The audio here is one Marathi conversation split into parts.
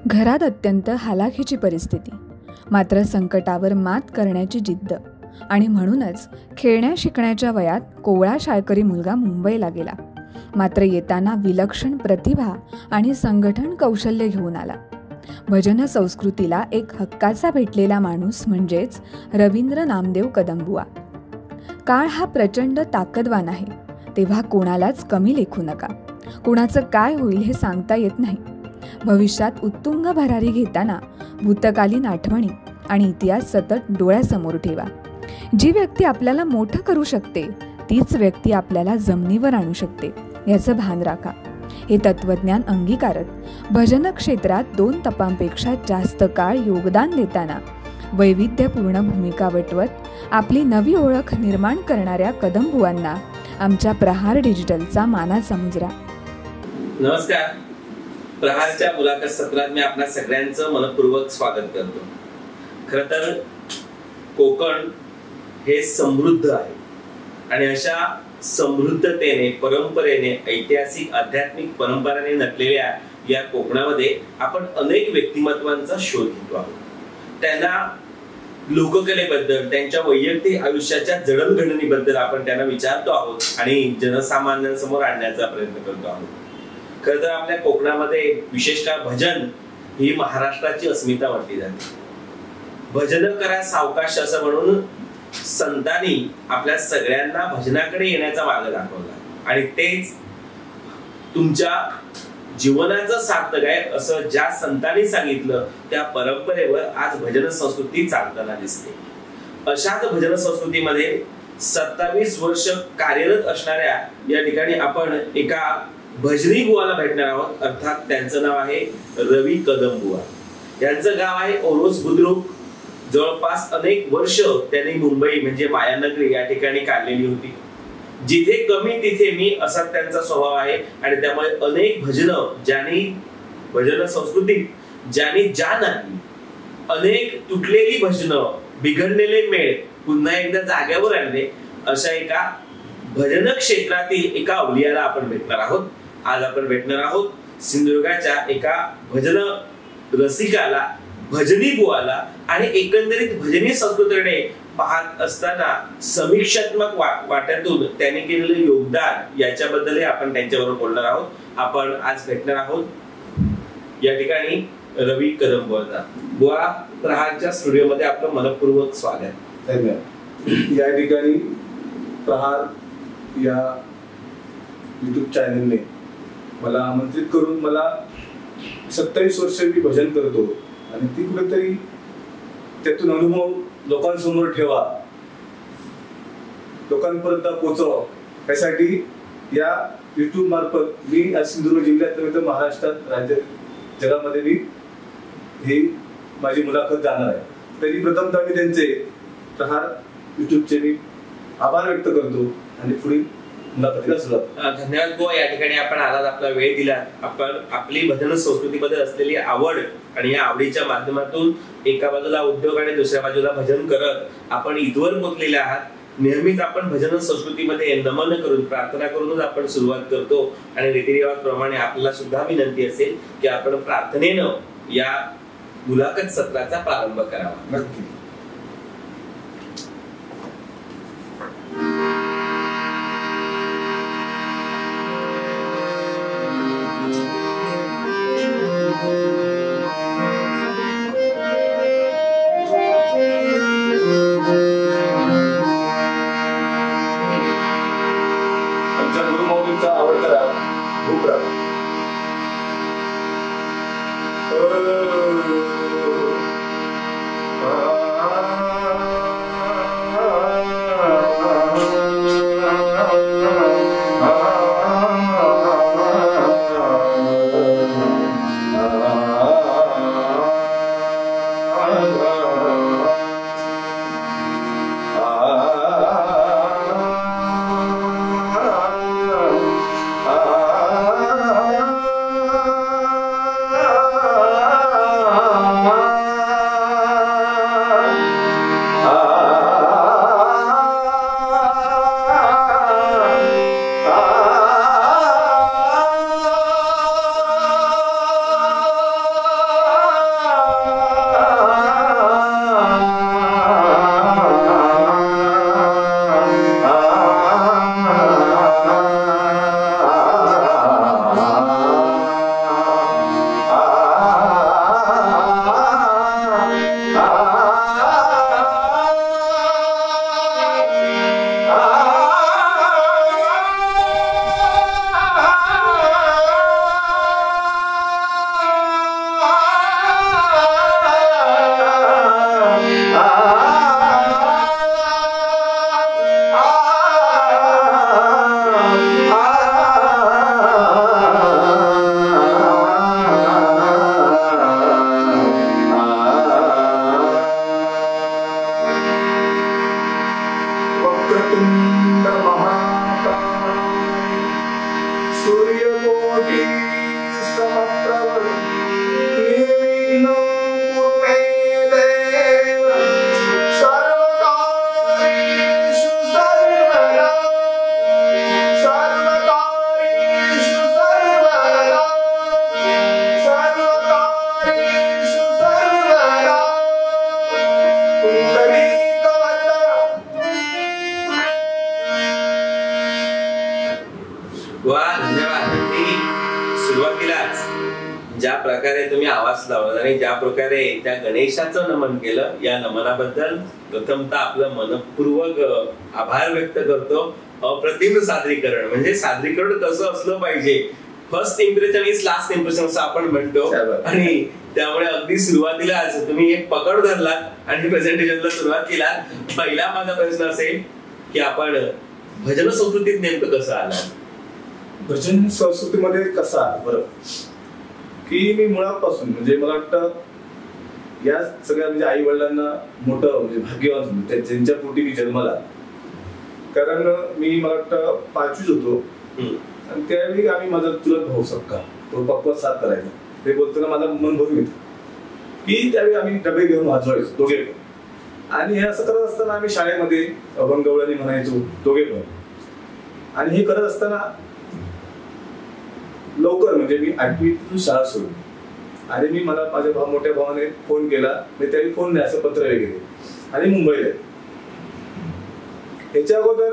घरात अत्यंत हालाखीची परिस्थिती, मात्र संकटावर मात करण्याची जिद्द आणि म्हणूनच खेळण्या शिकण्याच्या वयात कोवळा शाळकरी मुलगा मुंबईला गेला. मात्र येताना विलक्षण प्रतिभा आणि संघटन कौशल्य घेऊन आला. भजन संस्कृतीला एक हक्काचा भेटलेला माणूस म्हणजेच रवींद्र नामदेव कदमबुवा. काळ हा प्रचंड ताकदवान आहे, तेव्हा कोणालाच कमी लेखू नका. कोणाचं काय होईल हे सांगता येत नाही. भविष्यात उत्तुंग भरारी घेताना भूतकालीन आठवणी आणि इतिहास सतत डोळ्यासमोर ठेवा. जी व्यक्ती आपल्याला मोठं करू शकते तीच व्यक्ती आपल्याला जमिनीवर आणू शकते, याचं भान राखा. हे तत्वज्ञान अंगीकारत भजन क्षेत्रात 2 तपांपेक्षा जास्त काळ योगदान देताना वैविध्यपूर्ण भूमिका वटवत आपली नवी ओळख निर्माण करणाऱ्या कदमबुवांना आमच्या प्रहार डिजिटलचा मानाचा मुजरा. नमस्कार. प्रहारच्या मुलाखत सत्रात मी आपल्या सगळ्यांचं मनपूर्वक स्वागत करतो. खरं तर कोकण हे समृद्ध आहे आणि अशा समृद्धतेने, परंपरेने, ऐतिहासिक आध्यात्मिक परंपरेने नटलेल्या या कोकणामध्ये आपण अनेक व्यक्तिमत्वांचा शोध घेतो आहोत. त्यांना लोककलेबद्दल, त्यांच्या वैयक्तिक आयुष्याच्या जडणघडणीबद्दल आपण त्यांना विचारतो आहोत आणि जनसामान्यांसमोर आणण्याचा प्रयत्न करतो आहोत. खरं तर आपल्या कोकणामध्ये विशेषतः भजन ही महाराष्ट्राची अस्मिता म्हटली जाते. भजन करा सावकाश असं म्हणून संतांनी आपल्या सगळ्यांना भजनाकडे येण्याचा मार्ग दाखवला आणि तेच तुमच्या जीवनाचं सार्थक आहे असं ज्या संतांनी सांगितलं त्या परंपरेवर आज भजन संस्कृती चालताना दिसते. अशाच भजन संस्कृतीमध्ये 27 वर्ष कार्यरत असणाऱ्या या ठिकाणी आपण एका भजनी बुवाला भेटणार आहोत. अर्थात त्यांचं नाव आहे रवी कदमबुवा. यांचं गाव आहे ओरोस बुद्रुक. जवळपास अनेक वर्ष त्यांनी मुंबई म्हणजे मायानगरी या ठिकाणी काढलेली होती. जिथे कमी तिथे मी असा त्यांचा स्वभाव आहे आणि त्यामुळे अनेक भजनं ज्यांनी भजन संस्कृतीत ज्यांनी जान आणली, अनेक तुटलेली भजनं, बिघडलेले मेळ पुन्हा एकदा जाग्यावर आणले, अशा एका भजन क्षेत्रातील एका अवलियाला आपण भेटणार आहोत. आज आपण भेटणार आहोत सिंधुदुर्गाच्या एका भजन रसिकाला, भजनी बुवाला आणि एकंदरीत भजनी संस्कृतीकडे पाहत असताना समीक्षात्मक वाट्यातून त्यांनी केलेले योगदान याच्याबद्दलही आपण त्यांच्याबरोबर बोलणार आहोत. आपण आज भेटणार आहोत या ठिकाणी रवी कदमबुवांना. बुवा, प्रहारच्या स्टुडिओमध्ये आपलं मनपूर्वक स्वागत. धन्यवाद. या ठिकाणी प्रहार या युट्यूब चॅनलने मला आमंत्रित करून, मला 27 वर्ष मी भजन करतो आणि ती कुठेतरी त्यातून अनुभव लोकांसमोर ठेवा, लोकांपर्यंत पोहोचवा, यासाठी या युट्यूब मार्फत मी आज सिंधुदुर्ग जिल्ह्यात महाराष्ट्रात, राज्यात, जगामध्ये मी ही माझी मुलाखत जाणार आहे. तरी प्रथमतः मी त्यांचे प्रहार युट्यूबचे मी आभार व्यक्त करतो आणि पुढील मुलाखतीला सुरुवात. धन्यवाद बुवा. या ठिकाणी आपण आलात, आपला वेळ दिला. आपण आपली भजन संस्कृतीबद्दल असलेली आवड आणि या आवडीच्या माध्यमातून एका बाजूला उद्योग आणि दुसऱ्या बाजूला भजन करत आपण इथवर पोचलेले आहात. नेहमीच आपण भजन संस्कृतीमध्ये नमन करून, प्रार्थना करूनच आपण सुरुवात करतो आणि रीतिरिवाजप्रमाणे आपल्याला सुद्धा विनंती असेल की आपण प्रार्थनेनं या मुलाखत सत्राचा प्रारंभ करावा. नक्की. आवडता वक्रतुंड महाकाय सूर्यकोटि समप्रभ निर्विघ्नं कुरु मे देव सर्वकार्येषु सर्वदा सर्वकार्येषु सर्वदा सर्वकार्येषु सर्वदा वा धन्यवाद. मी सुरुवातीलाच ज्या प्रकारे तुम्ही आवाज लावला आणि ज्या प्रकारे त्या गणेशाचं नमन केलं, या नमनाबद्दल प्रथमतः आपलं मनपूर्वक आभार व्यक्त करतो. अप्रतिम सादरीकरण, म्हणजे सादरीकरण कसं असलं पाहिजे, first impression is last impression असं आपण म्हणतो. आणि त्यामुळे अगदी सुरुवातीलाच तुम्ही एक पकड धरलात आणि प्रेझेंटेशनला सुरुवात केलात. पहिला माझा प्रश्न असेल की आपण भजन संस्कृतीत नेमकं कसं आलात? भजन संस्कृतीमध्ये कसा बरं की मी मुळापासून म्हणजे मला वाटतं या सगळ्या म्हणजे आई वडिलांना मोठं म्हणजे भाग्यवान ज्यांच्या पोटी मी जन्माला. कारण मी मला वाटतं 5वीत होतो आणि त्यावेळी आम्ही माझा चुलत भाऊ सक्का तो पक्वात साथ करायचा. ते बोलताना माझं मन भरून येतं की त्यावेळी आम्ही डबे घेऊन वाजवायचो दोघे पण. आणि हे असं करत असताना आम्ही शाळेमध्ये अभंगवळणी म्हणायचो दोघे पण. आणि हे करत असताना लवकर म्हणजे मी 8वीतून शाळा सोडली आणि मी मला माझ्या मोठ्या भावाने फोन केला. मी त्यावेळी फोन नाही असं पत्र वगैरे आणि मुंबईला. ह्याच्या अगोदर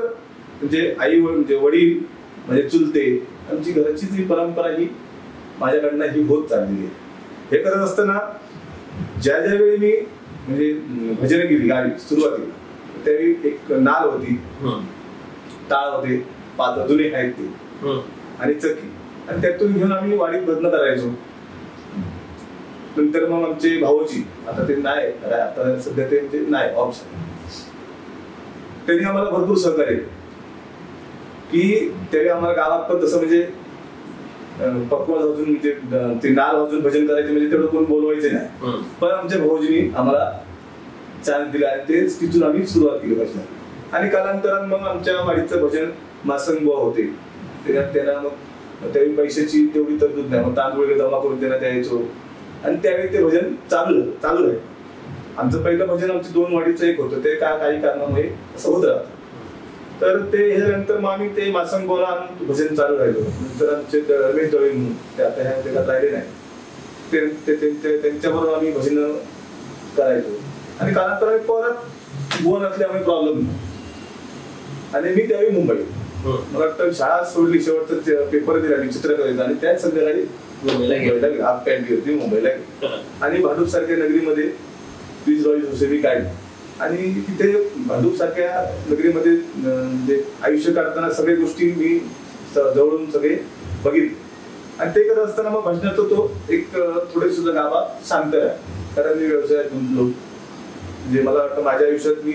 म्हणजे आई म्हणजे वडील म्हणजे चुलते आमची घराची जी परंपरा ही माझ्याकडनं ही होत चाललेली आहे. हे करत असताना ज्या ज्यावेळी मी म्हणजे भजनगिरी गावी सुरुवातीला त्यावेळी एक नाल होती, टाळ होते, 5 अजूनही आहेत ते आणि चकी, आणि त्यातून घेऊन आम्ही वाडीत भजन करायचो. नंतर मग आमचे भाऊजी आता ते नाही, आता सध्या ते म्हणजे नाही ऑप्शन, त्यांनी आम्हाला भरपूर सहकार्य केलं की त्यावेळी आम्हाला गावात पण तसं म्हणजे पक्वा वाजून म्हणजे ते नाल वाजून भजन करायचे म्हणजे तेवढं कोण बोलवायचे नाही. पण आमच्या भाऊजींनी आम्हाला चान्स दिला आणि तेच तिथून आम्ही सुरुवात केली भजन. आणि कालांतरानं मग आमच्या वाडीचं भजन मासंग बुवा होते, त्यांना मग त्यावेळी पैशाची तेवढी तरतूद नाही, मग तांदूळ जमा करून त्यांना द्यायचो आणि त्यावेळी ते भजन चालू आहे. आमचं पहिलं भजन आमचं 2 वाडीचं एक होतं, ते काही कारणामुळे असं होत राहतं. तर ते ह्याच्यानंतर मग आम्ही ते मासंग बोला आणून भजन चालू राहिलो. नंतर आमचे रमेश दळे म्हणून ते आता ह्या जगात राहिले नाही, त्यांच्याबरोबर आम्ही भजन करायचो. आणि कालांतराने परत गोवा नसल्यामुळे प्रॉब्लेम नाही आणि मी त्यावेळी मुंबई मला वाटतं शाळा सोडली, शेवटचा पेपर दिला मी चित्रकलेचा आणि त्याच संध्याकाळी मुंबईला हाफ पॅन्ट होती मुंबईला आणि भांडूप सारख्या नगरीमध्ये 20-22 वर्षे मी काढली. आणि तिथे भांडूप सारख्या नगरीमध्ये म्हणजे आयुष्य काढताना सगळ्या गोष्टी मी जवळून सगळे बघितले. आणि ते करत असताना मग भजनाचा तो एक थोडे सुद्धा गाभा शांत आहे, कारण मी व्यवसायात गुंतलो. म्हणजे मला वाटतं माझ्या आयुष्यात मी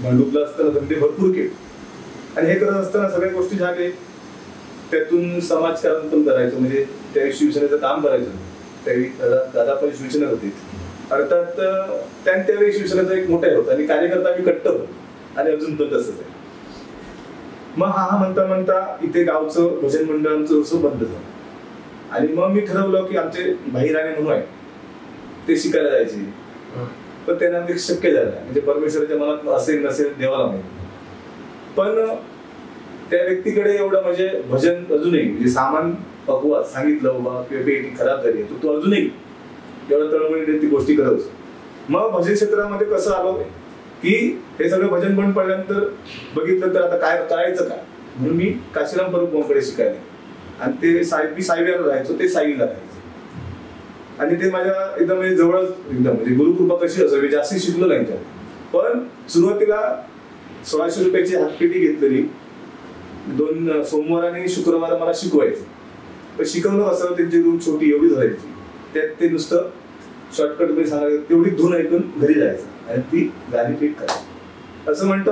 भांडूपला असताना धंदे भरपूर केले आणि हे करत असताना सगळ्या गोष्टी झाले. त्यातून समाजकारण पण करायचं, म्हणजे त्यावेळी शिवसेनेचं काम करायचं. त्यावेळी दादा पण शिवसेनेत होते, अर्थात त्यावेळी शिवसेनेचा एक मोठा होता आणि कार्यकर्ता आम्ही कट्टर होतो आणि अजून पण तसंच आहे. मग हा म्हणता इथे गावचं भजन मंडळ आमचं असं बंद झालं आणि मग मी ठरवलं की आमचे भाईराणे म्हणून आहे ते शिकायला जायचे. पण त्यांना शक्य झालं म्हणजे परमेश्वराच्या मनात असेल नसेल देवाला माहिती. पण त्या व्यक्तीकडे एवढं म्हणजे भजन अजूनही म्हणजे सामान पकवा सांगितलं बाबा किंवा पेटी खराब झाली तो अजूनही एवढं तळमळीने ती गोष्टी करत असतो. मग भजन क्षेत्रामध्ये कसं आलो की हे सगळं भजन बंद पडल्यानंतर बघितलं तर आता काय करायचं काय म्हणून मी काशीराम परबकडे शिकायला आणि ते मी सायवीला राहायचो, ते साईला राहायचो आणि ते माझ्या एकदम म्हणजे जवळच एकदम म्हणजे गुरुकृपा कशी असावी जास्ती शिकलो नाही. पण सुरुवातीला 1600 रुपयाची हातपेटी घेतलेली, 2 सोमवार आणि शुक्रवार मला शिकवायचं. पण शिकवलं असं त्यांची रूम छोटी एवढी झाली, त्यात ते नुसतं शॉर्टकट मध्ये सांगायचं तेवढी धून ऐकून घरी जायचं आणि ती गाणी फिट करायची. असं म्हणता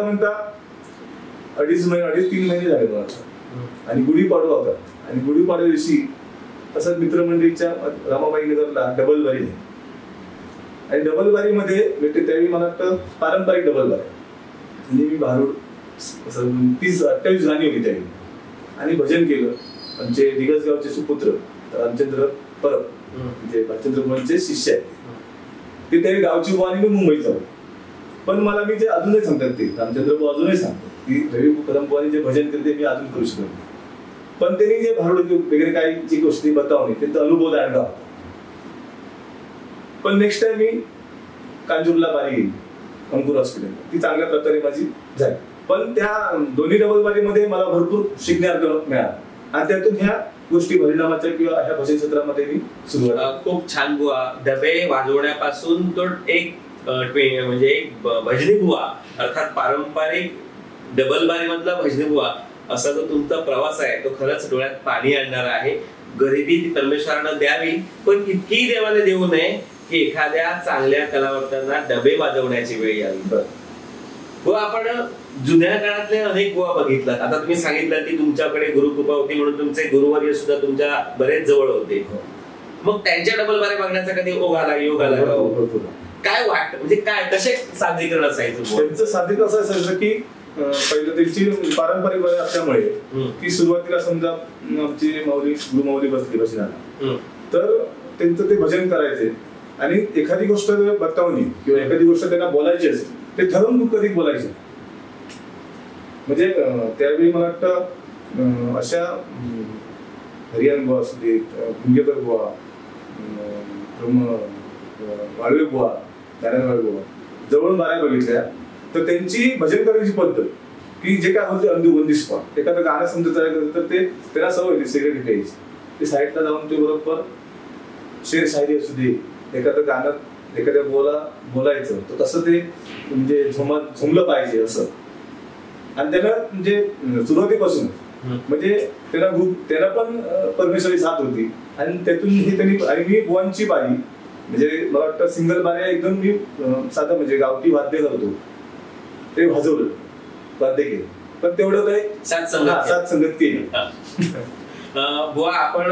2.5-3 महिने झाले मला. आणि गुढीपाडवा होता आणि गुढीपाडव्या दिवशी असं मित्रमंडळीच्या रमाबाई नगरला डबल बारी आणि डबल बारीमध्ये त्यावेळी मला वाटतं पारंपरिक डबल बारी म्हणजे मी भारूड 30-28 गाणी होती त्यावेळी आणि भजन केलं. आमचे दिगसगावचे सुपुत्र रामचंद्र परब म्हणजे भालचंद्र बुवांचे शिष्य आहेत ते त्यावेळी गावची बुवा आणि मी मुंबईत जाऊ. पण मला मी जे अजूनही सांगतात ते रामचंद्र बुवा अजूनही सांगतात की रवी कदम बुवानी जे भजन करते मी अजून करू शकतो. पण त्यांनी जे भारूड वगैरे काही जी गोष्टी बतावली त्यांचा अनुभव दांडगा. पण नेक्स्ट टाइम मी कांजूरला बारी गेली अंकुर हॉस्पिटल ती चांगल्या प्रकारे माझी झाली. पण त्या दोन्ही डबल बारीमध्ये मला भरपूर शिकण्यासारखं मिळालं आणि त्यातून ह्या गोष्टी परिणामाच्या किंवा ह्या भजन सत्रामध्ये मी सुरुवात. खूप छान बुवा. डबे वाजवण्यापासून तो एक म्हणजे एक भजनी बुवा अर्थात पारंपरिक डबल बारी मधला भजनी बुवा असा जो तुमचा प्रवास आहे तो खरंच डोळ्यात पाणी आणणार आहे. गरिबी ती परमेश्वरानं द्यावी पण इतकी देवाने देऊ नये की एखाद्या चांगल्या कलावंतांना डबे वाजवण्याची वेळ यावी. व आपण जुन्या काळातले अनेक बुवा बघितलात. आता तुम्ही सांगितलं की तुमच्याकडे गुरुकृपा होती म्हणून तुमचे गुरुवर्य सुद्धा तुमच्या बरेच जवळ होते. मग त्यांच्या डबल बारे बघण्याचा कधी योग आला काय वाटत म्हणजे काय कसे सादरीकरण असायचं? त्यांचं सादरीकरण असं असायचं की पहिलं त्यांची पारंपरिक बारी असल्यामुळे की सुरुवातीला समजा आमची गुरुमाऊली बसली भजनाला तर त्यांचं ते भजन करायचे आणि एखादी गोष्ट बतावली किंवा एखादी गोष्ट त्यांना बोलायची असेल ते ठरवून कधी बोलायचे. म्हणजे त्यावेळी मला वाटतं अशा हरियाण बुवा असू दे कुंजेकर बुवा वाळवे बुवा नारायण वाळवे बुवा जवळून बाऱ्या बघितल्या तर त्यांची भजन करायची पद्धत की जे काय होते अंदूबंदिश स्पॉट एखादं गाणं समजत तर ते त्यांना सवय होती सिगरेट घ्यायची ते साईडला जाऊन ते बरोबर शेर शायरी असू दे एखादं गाणं एखाद्या बोलायचं तर तसं ते म्हणजे झुमलं पाहिजे असं. आणि त्यांना म्हणजे सुरुवातीपासून म्हणजे त्यांना पण परमेश्वरी साथ होती आणि त्यातून हे त्यांनी आणि मी बुवांची बारी म्हणजे मला वाटतं सिंगल बाऱ्या एकदम मी साधं म्हणजे गावठी वाद्य करतो ते वाजवलं वाद्य केलं पण तेवढं काही सात संगत केली. बुवा आपण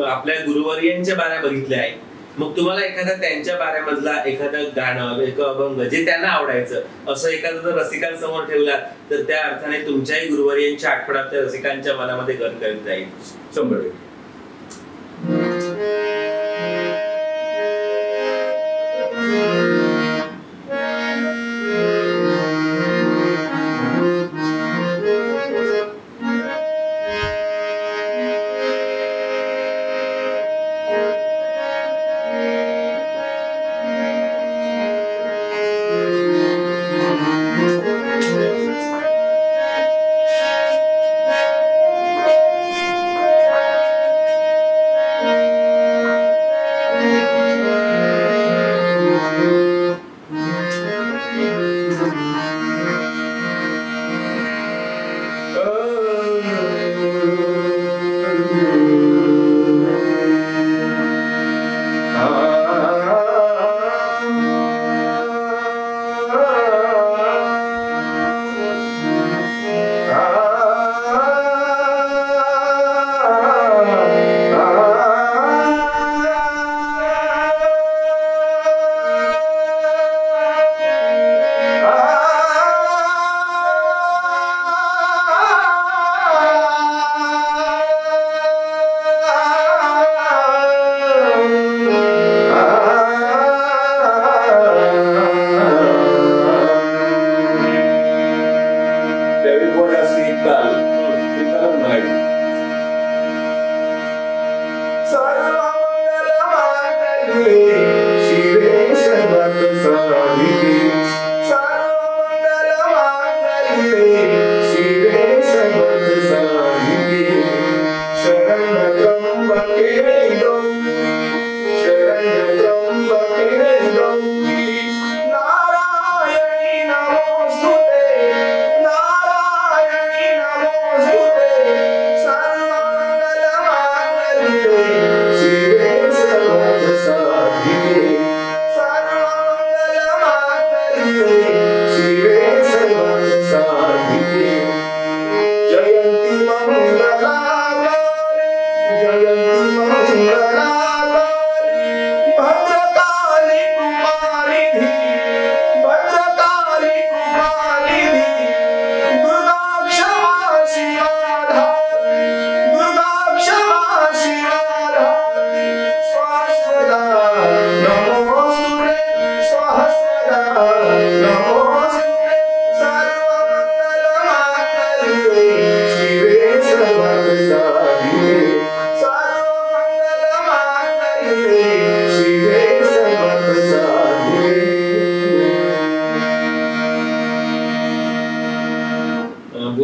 आपल्या गुरुवर्यांच्या बाऱ्या बघितल्या आहेत. मग तुम्हाला एखादा त्यांच्या बाऱ्यामधला एखादं गाणं एक अभंग जे त्यांना आवडायचं असं एखादं जर रसिकांसमोर ठेवला तर त्या अर्थाने तुमच्याही गुरुवर्यांच्या आठवण आपल्या रसिकांच्या मनामध्ये घर करत जाईल 100%. भद्रकाली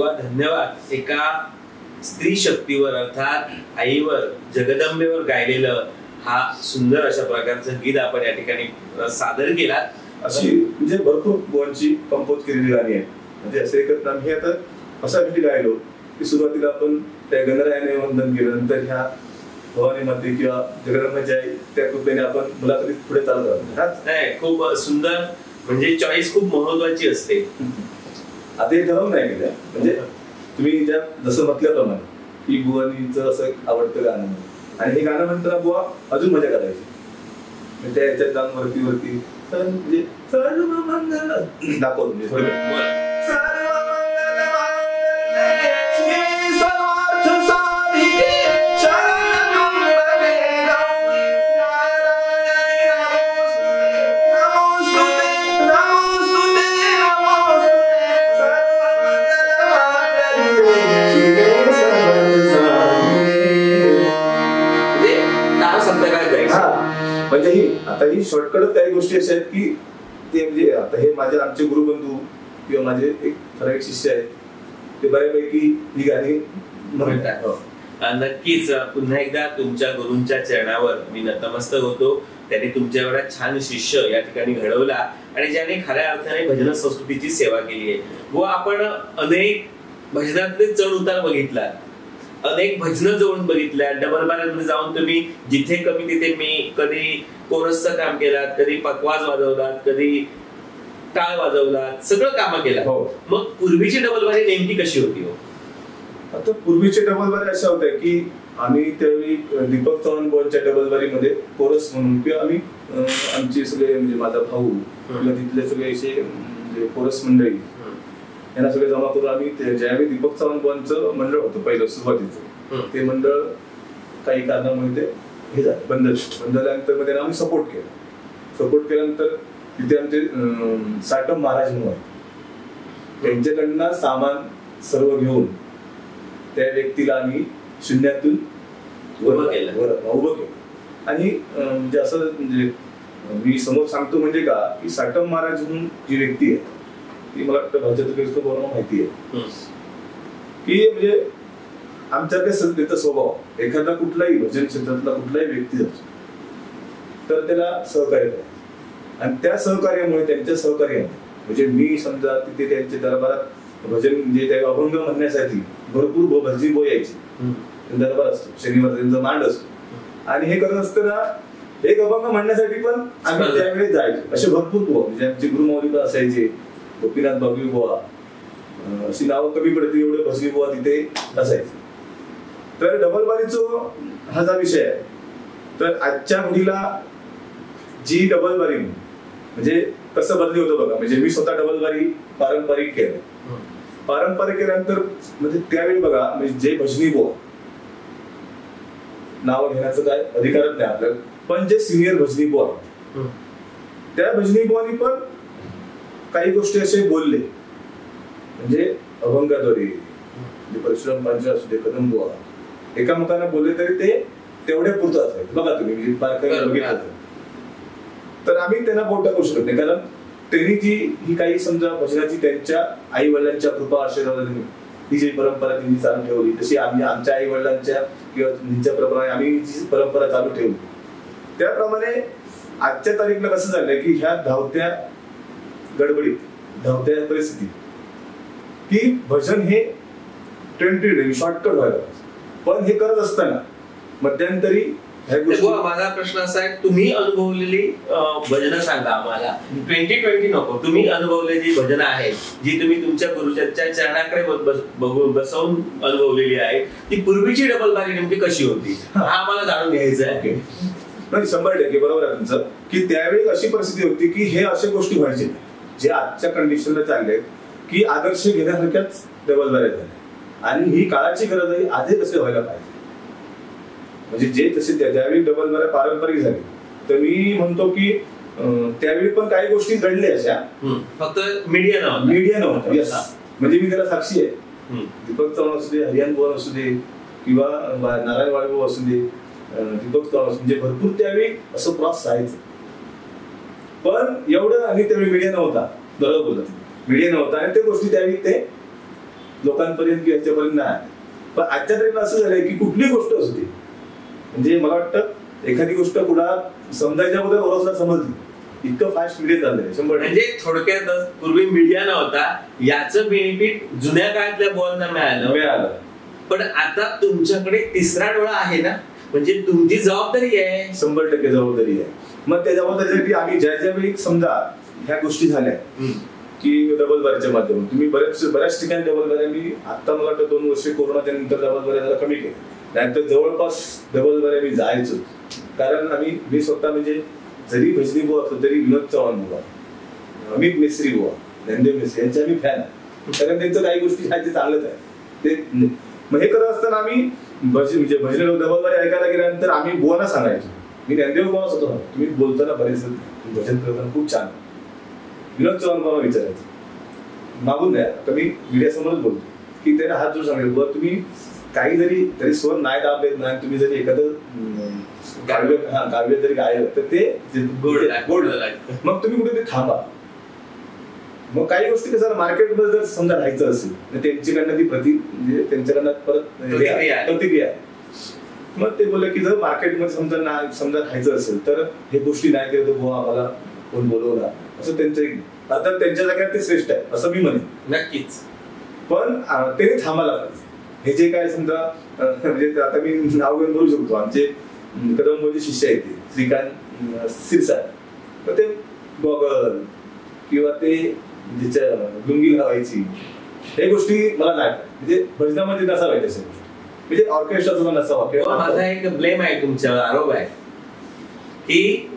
बुवा धन्यवाद एका स्त्री शक्तीवर अर्थात आईवर जगदंबेवर गायलेलं हा सुंदर अशा प्रकारचं गीत आपण या ठिकाणी सादर केला. अशी म्हणजे भरपूर बुवांची कंपोज केलेली गाणी आहेत. म्हणजे असं एकत्र आम्ही आता अशासाठी गायलो की सुरुवातीला आपण त्या गणरायाने वंदन केलं, नंतर ह्या भवानी माते किंवा जगदंबेच्या त्या कृपेने आपण मुलाखतीत पुढे चालत राहतो. खूप सुंदर, म्हणजे चॉईस खूप महत्वाची असते. आता हे ठरवून नाही केलं, म्हणजे तुम्ही ज्या जसं म्हटल्याप्रमाणे की बुवानीचं असं आवडतं गाणं आणि हे गाणं म्हणताना बुवा अजून मजा करायची. त्या ह्याच्यात जाऊन वरती वरती म्हणजे सर्व मंगल दाखवतो म्हणजे म्हणजे ही आता ही शॉर्टकट काही गोष्टी अशा आहेत की ते म्हणजे आता हे माझे आमचे गुरुबंधू किंवा माझे एक ठराविक शिष्य आहेत, ते बऱ्यापैकी ही गाणी म्हणतात. नक्कीच पुन्हा एकदा तुमच्या गुरूंच्या चरणावर मी नतमस्तक होतो. त्यांनी तुमच्या एवढा छान शिष्य या ठिकाणी घडवला आणि ज्याने खऱ्या अर्थाने भजन संस्कृतीची सेवा केली आहे. व आपण अनेक भजनातले चढ उतार बघितला, अनेक भजनं जवळून बघितल्या. डबल बारामध्ये जाऊन तुम्ही जिथे कमी तिथे मी कधी कोरसचं काम केलात, कधी पकवाज वाजवलात, कधी टाळ वाजवलात, सगळं काम केलं. मग पूर्वीची डबल बारी नेमकी कशी होती हो? आता पूर्वीचे डबल बारी अशा होत्या की आम्ही त्यावेळी दीपक चव्हाण बोलच्या डबल बारीमध्ये कोरस म्हणून किंवा आम्ही आमचे सगळे म्हणजे माझा भाऊ किंवा तिथले सगळे असे म्हणजे कोरस मंडळी यांना सगळे जमा करून आम्ही ज्यावेळी दीपक चव्हाण बोलचं मंडळ होतं पहिलं सुरुवातीचं, ते मंडळ काही कारणामुळे ते हे झालं बंद झाल्यानंतर मध्ये आम्ही सपोर्ट केल्यानंतर तिथे आमचे साटम महाराज म्हणून त्यांच्याकडनं सामान सर्व घेऊन त्या व्यक्तीला आम्ही शून्यातून उभं केलं. आणि म्हणजे असं म्हणजे मी समोर सांगतो म्हणजे का की साटम महाराज म्हणून जी व्यक्ती आहे ती मला वाटतं भाजपचं बरोबर माहिती आहे की म्हणजे आमच्याकडे त्याचा स्वभाव एखादा कुठलाही भजन क्षेत्रातला कुठलाही व्यक्ती असतो तर त्याला सहकार्य करायचं आणि त्या सहकार्यामुळे त्यांच्या सहकार्याने म्हणजे मी समजा तिथे त्यांच्या दरबारात भजन म्हणजे त्या अभंग म्हणण्यासाठी भरपूर भजी बो यायची. दरबार असतो, शनिवार त्यांचा मांड असतो आणि हे करत असताना एक अभंग म्हणण्यासाठी पण आम्ही त्यावेळेस जायचो. असे भरपूर बुवा म्हणजे आमचे गुरुमाऊली पण असायचे, गोपीनाथ बाबू बुवा, अशी नावं कमी पडते एवढे भजनी बुवा तिथे असायचे. तर डबल बारीचा हा जा विषय आहे. तर आजच्या पिढीला जी डबल बारी म्हणजे कसं बदली होतं बघा. म्हणजे मी स्वतः डबल बारी पारंपरिक केलं. पारंपरिक केल्यानंतर म्हणजे त्यावेळी बघा म्हणजे जे भजनी बुवा नाव घेण्याचं काय अधिकारच नाही आपल्याला, पण जे सिनियर भजनी बुवा त्या भजनी बुवानी पण काही गोष्टी असे बोलले म्हणजे अभंगाद्वारे परशुराम पांचे असू दे, कदम बुवा एकामेकांना बोलले तरी ते तेवढ्या पुरतं असायचं. बघा तुम्ही बघितलं तर आम्ही त्यांना बोट टाकू शकत नाही, कारण त्यांनी ही काही समजा भजनाची त्यांच्या आई वडिलांच्या कृपा आशीर्वादाने ही जी परंपरा त्यांनी चालू ठेवली, तशी आम्ही आमच्या आई वडिलांच्या किंवा त्यांच्याप्रमाणे आम्ही जी परंपरा चालू ठेवली त्याप्रमाणे आजच्या तारीखला कसं झालंय की ह्या धावत्या गडबडीत धावत्या परिस्थितीत की भजन हे 20 शॉर्टकट व्हायला, पण हे करत असताना मध्यंतरी माझा प्रश्न असा आहे, तुम्ही अनुभवलेली भजनं सांगा आम्हाला. 2020 नको, तुम्ही अनुभवलेली भजनं आहेत जी तुम्ही तुमच्या गुरुच्या चरणाकडे बसवून अनुभवलेली आहे, ती पूर्वीची डबल बारी नेमकी कशी होती हा आम्हाला जाणून घ्यायचं आहे. 100% बरोबर आहे तुमचं की त्यावेळी अशी परिस्थिती होती की हे अशा गोष्टी व्हायचे जे आजच्या कंडिशनला चालले की आदर्श घेण्यासारख्याच डबल बाऱ्या झाल्या आणि ही काळाची गरज आहे. आधी कसे व्हायला पाहिजे म्हणजे जे तसे ज्यावेळी डबल बाऱ्या पारंपरिक झाली तर मी म्हणतो की त्यावेळी पण काही गोष्टी घडल्या अशा, फक्त मीडिया नव्हतं. यस, म्हणजे मी त्याला साक्षी आहे. दीपक चव्हाण असू दे, हरियान बुवा असू दे किंवा नारायण वाळेभाऊ असू दे, दीपक चव्हाण म्हणजे भरपूर त्यावेळी असं क्रॉस जायचं, पण एवढं आणि त्यावेळी मीडिया नव्हता. बरोबर बोलत, मीडिया नव्हता आणि त्या गोष्टी त्यावेळी ते लोकांपर्यंत किंवा ह्याच्यापर्यंत नाही. पण आजच्या तरी असं झालंय की कुठली गोष्ट असते, म्हणजे मला वाटतं एखादी गोष्ट कुणा समजायच्या अगोदर बरोबर समजली, इतकं फास्ट मीडिया झालंय. म्हणजे थोडक्यात पूर्वी मीडिया नव्हता, याचं बेनिफिट जुन्या काळातल्या बुवांना मिळालं. पण आता तुमच्याकडे तिसरा डोळा आहे ना, म्हणजे तुमची जबाबदारी आहे. 100% जबाबदारी आहे. मग त्या जबाबदारीसाठी आम्ही ज्यावेळी समजा ह्या गोष्टी झाल्या की डबल बारीच्या माध्यमातून तुम्ही बऱ्याच ठिकाणी डबल बारी, मी आता मला वाटतं 2 वर्ष कोरोनाच्या नंतर डबल बाऱ्या जरा कमी केल्या, नाहीतर जवळपास डबल बाऱ्या मी जायचो. कारण मी स्वतः म्हणजे जरी भजनी बुवा असलो तरी विनोद चव्हाण बुवा, अमित मिस्त्री बुवा, धनदेव मिस्त्री यांचे आम्ही फॅन आहे. कारण त्यांचं काही गोष्टी आहेत ते चांगलंच आहे ते. मग हे करत असताना आम्ही म्हणजे भजन डबल बारी ऐकायला गेल्यानंतर आम्ही बुवांना सांगायचो, मी धनदेव बुवा होतो, तुम्ही बोलताना बरेच भजन करताना खूप छान. विनोद चव्हाण बुवा विचारायचं मागून द्या, तर मी मीडिया समोरच बोलतो की त्याने हात जोड सांगितलं, बुवा तुम्ही काही जरी स्वर नाही दाबलेत नाही, तुम्ही जरी एखादं काव्य जरी गायलं तर ते गोड, मग तुम्ही कुठे ते थांबा. मग काही गोष्टी कसं मार्केटमध्ये जर समजा राहायचं असेल तर त्यांच्याकडनं ती म्हणजे त्यांच्याकडनं परत प्रतिक्रिया. मग ते बोलले की जर मार्केटमध्ये समजा राहायचं असेल तर हे गोष्टी नाही केलं तर बुवा आम्हाला कोण बोलवला, असं त्यांचं आता त्यांच्या जागेवर ते श्रेष्ठ आहे असं मी म्हणेन. नक्कीच. पण त्याने थांबायला पाहिजे. हे जे काय समजा म्हणजे आता मी नाव घेऊन बोलू शकतो, आमचे कदमचे शिष्य आहेत ते श्रीकांत सिरसाट, तर ते गॉगल किंवा ते लुंगी लावायची, हे गोष्टी मला नाही म्हणजे भजनामध्ये नसाव्या तशा गोष्टी, म्हणजे ऑर्केस्ट्राचा नसावा. माझा एक ब्लेम आहे तुमच्यावर, आरोप आहे की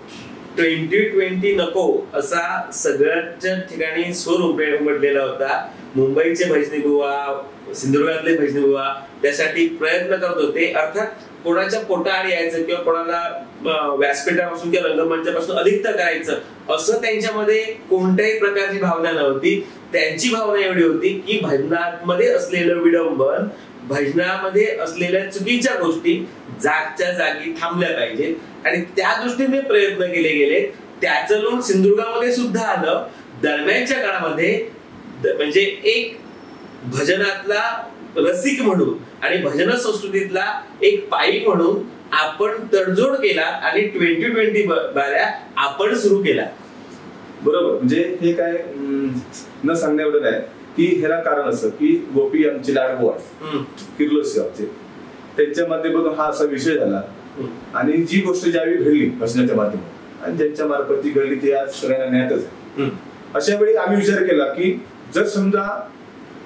2020 नको असा सगळ्याच्या ठिकाणी स्वर उमटलेला होता. मुंबईचे भजनी बुवा, सिंधुदुर्गातले भजनी बुवा त्यासाठी प्रयत्न करत होते. अर्थात कोणाच्या पोटाआड यायचं किंवा कोणाला व्यासपीठापासून किंवा रंगमंचापासून अधिकता करायचं असं त्यांच्यामध्ये कोणत्याही प्रकारची भावना नव्हती. त्यांची भावना एवढी होती की भजनामध्ये असलेलं विडंबन, भजनामध्ये असलेल्या चुकीच्या गोष्टी जागच्या जागी थांबल्या पाहिजेत आणि त्या दृष्टीने प्रयत्न केले गेले. त्याचं लोण सिंधुदुर्गामध्ये सुद्धा आलं. दरम्यानच्या काळामध्ये म्हणजे एक भजनातला रसिक म्हणून आणि भजन संस्कृतीतला एक पाईक म्हणून आपण तडजोड केला आणि 2020 बाऱ्या आपण सुरू केला. बरोबर. म्हणजे हे काय न सांगण्या एवढं आहे की ह्याला कारण असं की गोपी आमचे लाडबो आहे किर्लोस्कर आमचे, त्यांच्या माध्यमातून हा असा विषय झाला आणि जी गोष्ट ज्यावेळी घडली भजनाच्या माध्यमातून आणि ज्यांच्या मार्फत ती घडली ती आज सगळ्यांना ज्ञातच आहे. अशा वेळी आम्ही विचार केला की जर समजा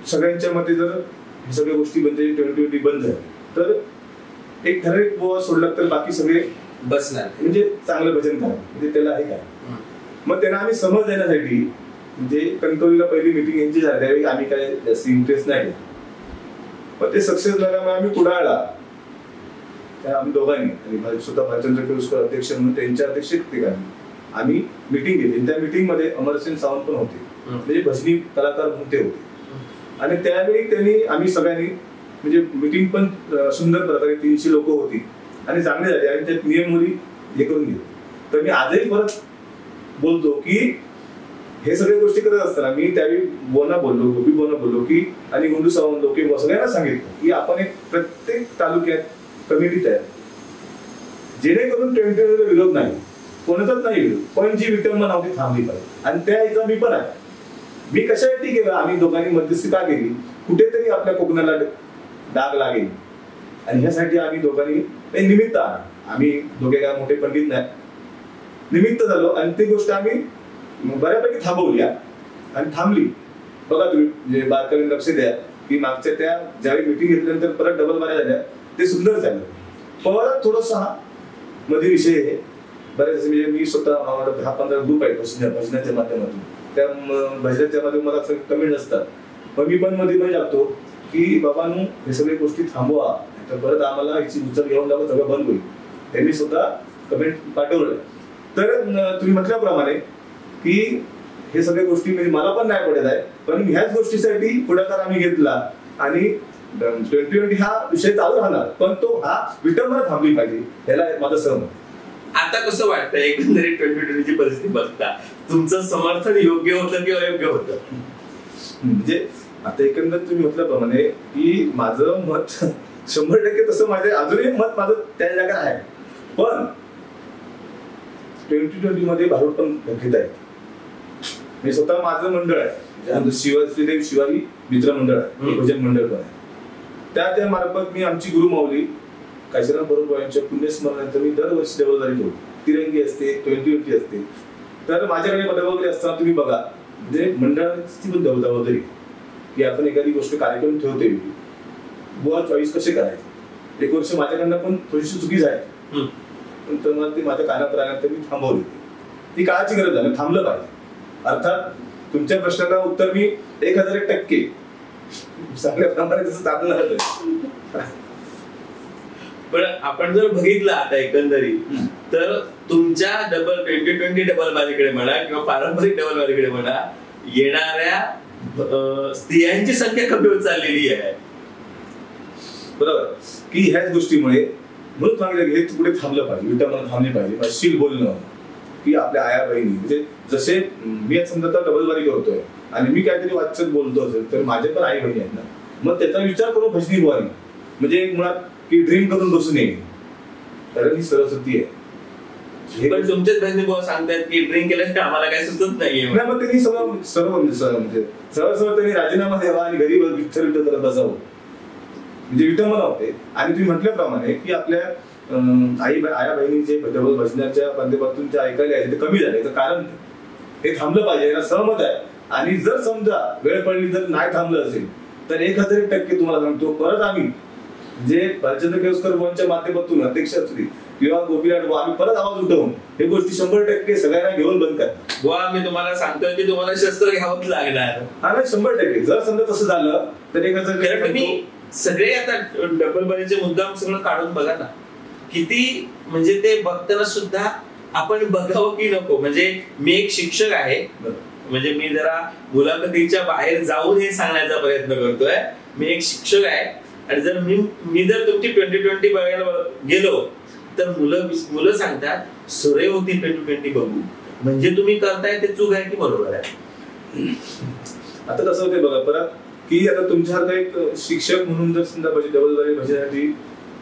सगळ्यांच्या मध्ये जर हे सगळ्या गोष्टी म्हणजे 2020 बंद झाल्या तर एक ठराविक बुवा सोडला तर बाकी सगळे बसणार, म्हणजे चांगलं भजन करा, म्हणजे त्याला आहे काय. मग त्यांना आम्ही समज देण्यासाठी म्हणजे कणकवलीला पहिली मिटिंग यांची झाली त्यावेळी आम्ही काय जास्त इंटरेस्ट नाही घेतला. मग ते सक्सेस झाल्यामुळे आम्ही पुढाळला आम्ही दोघांनी आणि स्वतः भालचंद्र किर्लोस्कर अध्यक्ष म्हणून त्यांच्या अध्यक्षतेखाली आम्ही मिटिंग घेतली. त्या मिटिंग मध्ये अमरसिंग सावंत पण होते, म्हणजे भजनी कलाकार म्हणून ते होते. आणि त्यावेळी त्यांनी आम्ही सगळ्यांनी म्हणजे मिटिंग पण सुंदर प्रकारे 300 लोक होती आणि चांगली झाली आणि त्यात नियम मुली हे करून घेतले. तर मी आजही परत बोलतो की हे सगळ्या गोष्टी करत असताना मी त्यावेळी बोना बोललो, गोपी बोना बोललो की आणि गुंडू सावंत लोके सगळ्यांना सांगितलं की आपण एक प्रत्येक तालुक्यात कमिटी तयार जेणेकरून 2020 विरोध नाही, कोणाचाच नाही विरोध, पण जी विटंबना होती थांबली पाहिजे. आणि त्या याचा मी पण आहे. मी कशासाठी केलं, आम्ही दोघांनी मध्यस्थी का केली, कुठेतरी आपल्या कोकणाला डाग लागेल आणि ह्यासाठी आम्ही दोघांनी निमित्त आम्ही दोघे काय मोठे पंडित नाही, निमित्त झालो आणि ती गोष्ट आम्ही बऱ्यापैकी थांबवली आणि थांबली. बघा तुम्ही म्हणजे बारकाईने लक्ष द्या की मागच्या त्या ज्यावेळी मिटिंग घेतल्यानंतर परत डबल बाऱ्या झाल्या, ते सुंदर झालं. परत थोडंसं मध्ये विषय आहे बरेच, म्हणजे मी स्वतः 10-15 ग्रुप आहेत भजनाच्या माध्यमातून, त्या भजनाच्या माध्यमातून मला कमेंट असतात. मग मी पण मध्ये लागतो की बाबांनो हे सगळ्या गोष्टी थांबवा, तर परत आम्हाला याची उचल घेऊन जावं, सगळं बंद होईल. त्यांनी सुद्धा कमेंट पाठवलं. तर तुम्ही म्हटल्याप्रमाणे की हे सगळ्या गोष्टी म्हणजे मला पण नाही पडत आहे, पण ह्याच गोष्टीसाठी पुढाकार आम्ही घेतला आणि 2020 हा विषय चालू राहणार, पण तो हा विटंबना थांबली पाहिजे, ह्याला माझं सहमत. आता कसं वाटतं एकंदरीत 2020 ची परिस्थिती बघता तुमचं समर्थन योग्य होतं की अयोग्य होतं? म्हणजे आता एकंदर तुम्ही म्हटल्याप्रमाणे की माझं मत 100% तसं माझे अजूनही मत माझं त्या जागा आहे, पण 2020 मध्ये भारूड पण घेत आहे. मी स्वतः माझं मंडळ आहे, श्रीदेवी शिवारी मित्र मंडळ आहे, भजन मंडळ पण आहे. त्या मार्फत मी आमची गुरुमाऊली काशीराम बरोबर यांच्या पुण्यस्मरणार्थ मी दरवर्षी डबलदारी ठेवतो. तिरंगी असते, 2020 असते. तर माझ्याकडे डबलदारी असताना तुम्ही बघा, म्हणजे मंडळाची पण जबाबदारी की आपण एखादी गोष्ट कार्यक्रम ठेवते, बुवा चॉईस कसे करायचे. एक वर्ष माझ्याकडनं पण थोडीशी चुकी झाली, पण तेव्हा ती माझ्या कानात राहिल्यानंतर मी थांबवली. ती काळाची गरज आहे, थांबलं पाहिजे. अर्थात तुमच्या प्रश्नाला उत्तर मी 1000% चांगल्या प्रमाणे तसं चालणार. पण आपण जर बघितलं आता एकंदरीत, तर तुमच्या 2020 डबलबाजीकडे म्हणा किंवा पारंपरिक डबलबाजीकडे म्हणा, येणाऱ्या स्त्रियांची संख्या कमी होत चाललेली आहे. बरोबर की ह्याच गोष्टीमुळे म्हणून सांगितलं हे पुढे थांबलं पाहिजे, विटामन थांबली पाहिजे. शील बोलणं की आपल्या आया बहिणी, म्हणजे जसे मी आज समजा डबलबारी करतोय आणि मी काहीतरी वाचत बोलतो असेल तर माझे पण आई बहिणी आहेत ना, मग त्याचा विचार करून भजनी बुवारी म्हणजे मुळात की ड्रीम करून बसून येईल, कारण ही सरस्वती आहे. पण तुमचेच बहिणी बुवा सांगतात की ड्रिंक केल्याशिवाय आम्हाला काही सुचत नाहीये. मग त्यांनी सर्व म्हणजे सरळ त्यांनी राजीनामा द्यावा आणि घरी विठ्ठल करत बसावं, म्हणजे विटंबना होते. आणि तुम्ही म्हटल्याप्रमाणे की आपल्या आया बहिणीचे डबल भजनाच्या माध्यमातून जे ऐकायला यायचे ते कमी झाले, याचं कारण हे थांबलं पाहिजे, याला सहमत आहे. आणि जर समजा वेळ पडली जर नाही थांबलं असेल तर 1000% तुम्हाला सांगतो, परत आम्ही जे भालचंद्र केळकर बुवांच्या माध्यमातून अध्यक्ष असतील किंवा गोपीनाथ बुवा, आम्ही परत आवाज उठवून हे गोष्टी 100% सगळ्यांना घेऊन बंद करा. बुवा मी तुम्हाला सांगतोय की तुम्हाला शस्त्र घ्यावंच लागणार. हा नाही 100%. जर समजा तसं झालं तर 1000%. तुम्ही सगळे आता डबलबाजीचे मुद्दाम सगळं काढून बघा ना, किती म्हणजे ते बघताना सुद्धा आपण बघावं की नको. म्हणजे मी एक शिक्षक आहे, म्हणजे मी जरा मुलाखतीच्या बाहेर जाऊन हे सांगण्याचा प्रयत्न करतोय. मी एक शिक्षक आहे आणि जर मी जर तुमची 2020 बघायला गेलो तर मुलं सांगतात सुरे होती 2020 बघू, म्हणजे तुम्ही करताय ते चूक आहे की बरोबर आहे. आता कसं होते बघा परत की आता तुमच्यासारखा एक शिक्षक म्हणून जर समजा डबलबारी भजनासाठी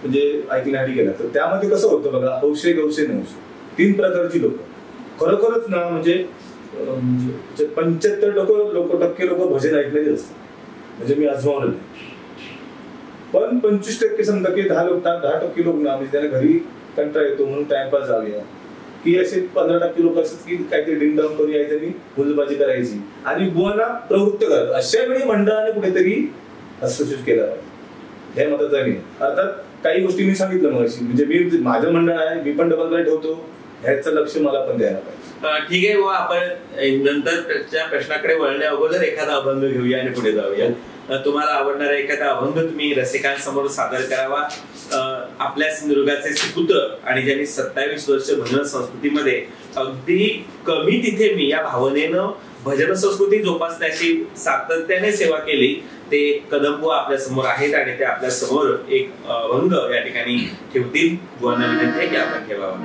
म्हणजे ऐकण्यासाठी गेला तर त्यामध्ये कसं होतं बघा, हौशे गौशे नवशे 3 प्रकारची लोक खरोखरच ना, म्हणजे 75% लोक भजन ऐकण्याचे असतात, म्हणजे मी आजमावलं नाही. पण 25% समजा की 10% लोक ना, म्हणजे त्यांना घरी कंटाळा येतो म्हणून टाइमपास जाऊया, की असे 15% लोक असतात की काहीतरी डिंगडाऊन करून यायचं आणि मुलबाजी करायची आणि बुवांना प्रवृत्त करत. अशा वेळी मंडळाने कुठेतरी हस्तक्षेप केला पाहिजे, हे मताचा मी. अर्थात काही गोष्टी मी सांगितलं मग अशी, म्हणजे मी माझं मंडळ आहे, मी पण डबलबारी ठेवतो, ह्याचं लक्ष मला पण द्यायला पाहिजे. ठीक आहे बुवा, आपण नंतरच्या प्रश्नाकडे वळण्या अगोदर एखादा अभंग घेऊया आणि पुढे जाऊया. तुम्हाला आवडणारा एखादा अभंग तुम्ही रसिकांसमोर सादर करावा. आपल्या सिंधुदुर्गाचे सुपुत्र आणि ज्यांनी 27 वर्ष भजन संस्कृतीमध्ये अगदी कमी तिथे मी या भावनेनं भजन संस्कृती जोपासण्याची सातत्याने सेवा केली, ते कदमबुवा आपल्या समोर आहेत आणि ते आपल्या समोर एक अभंग या ठिकाणी ठेवतील. बुवांना विनंती आहे की आपण ठेवावा.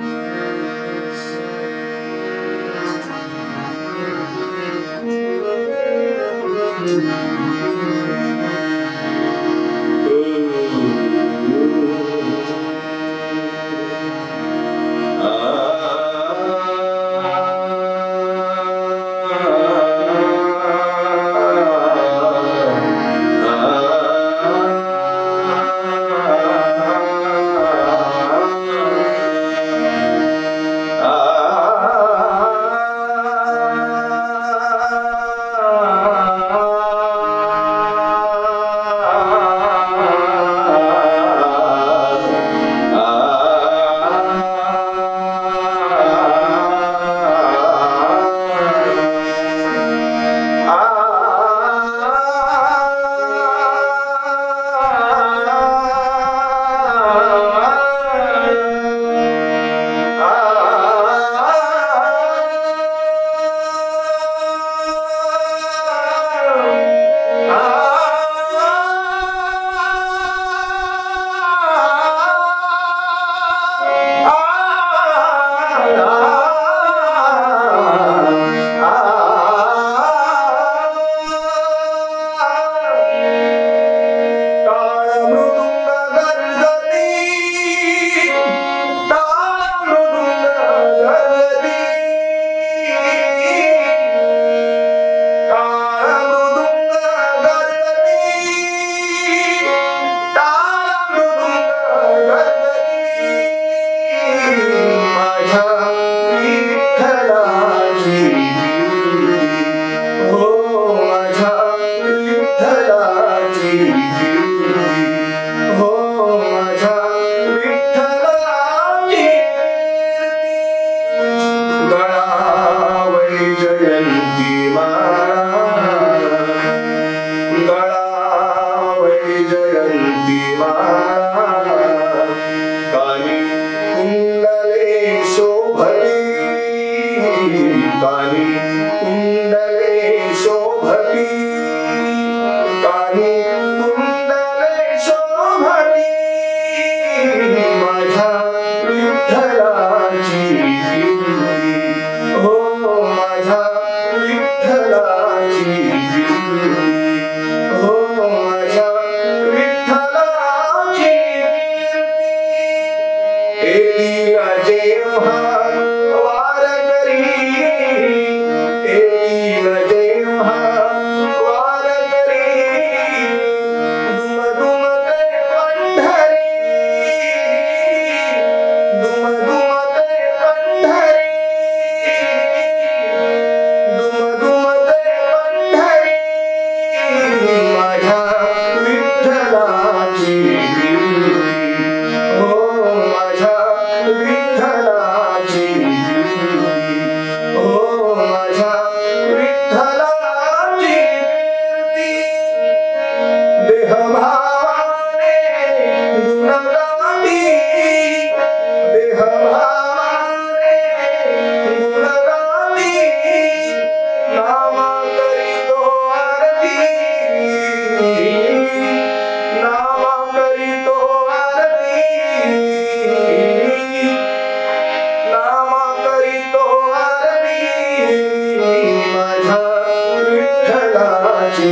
हो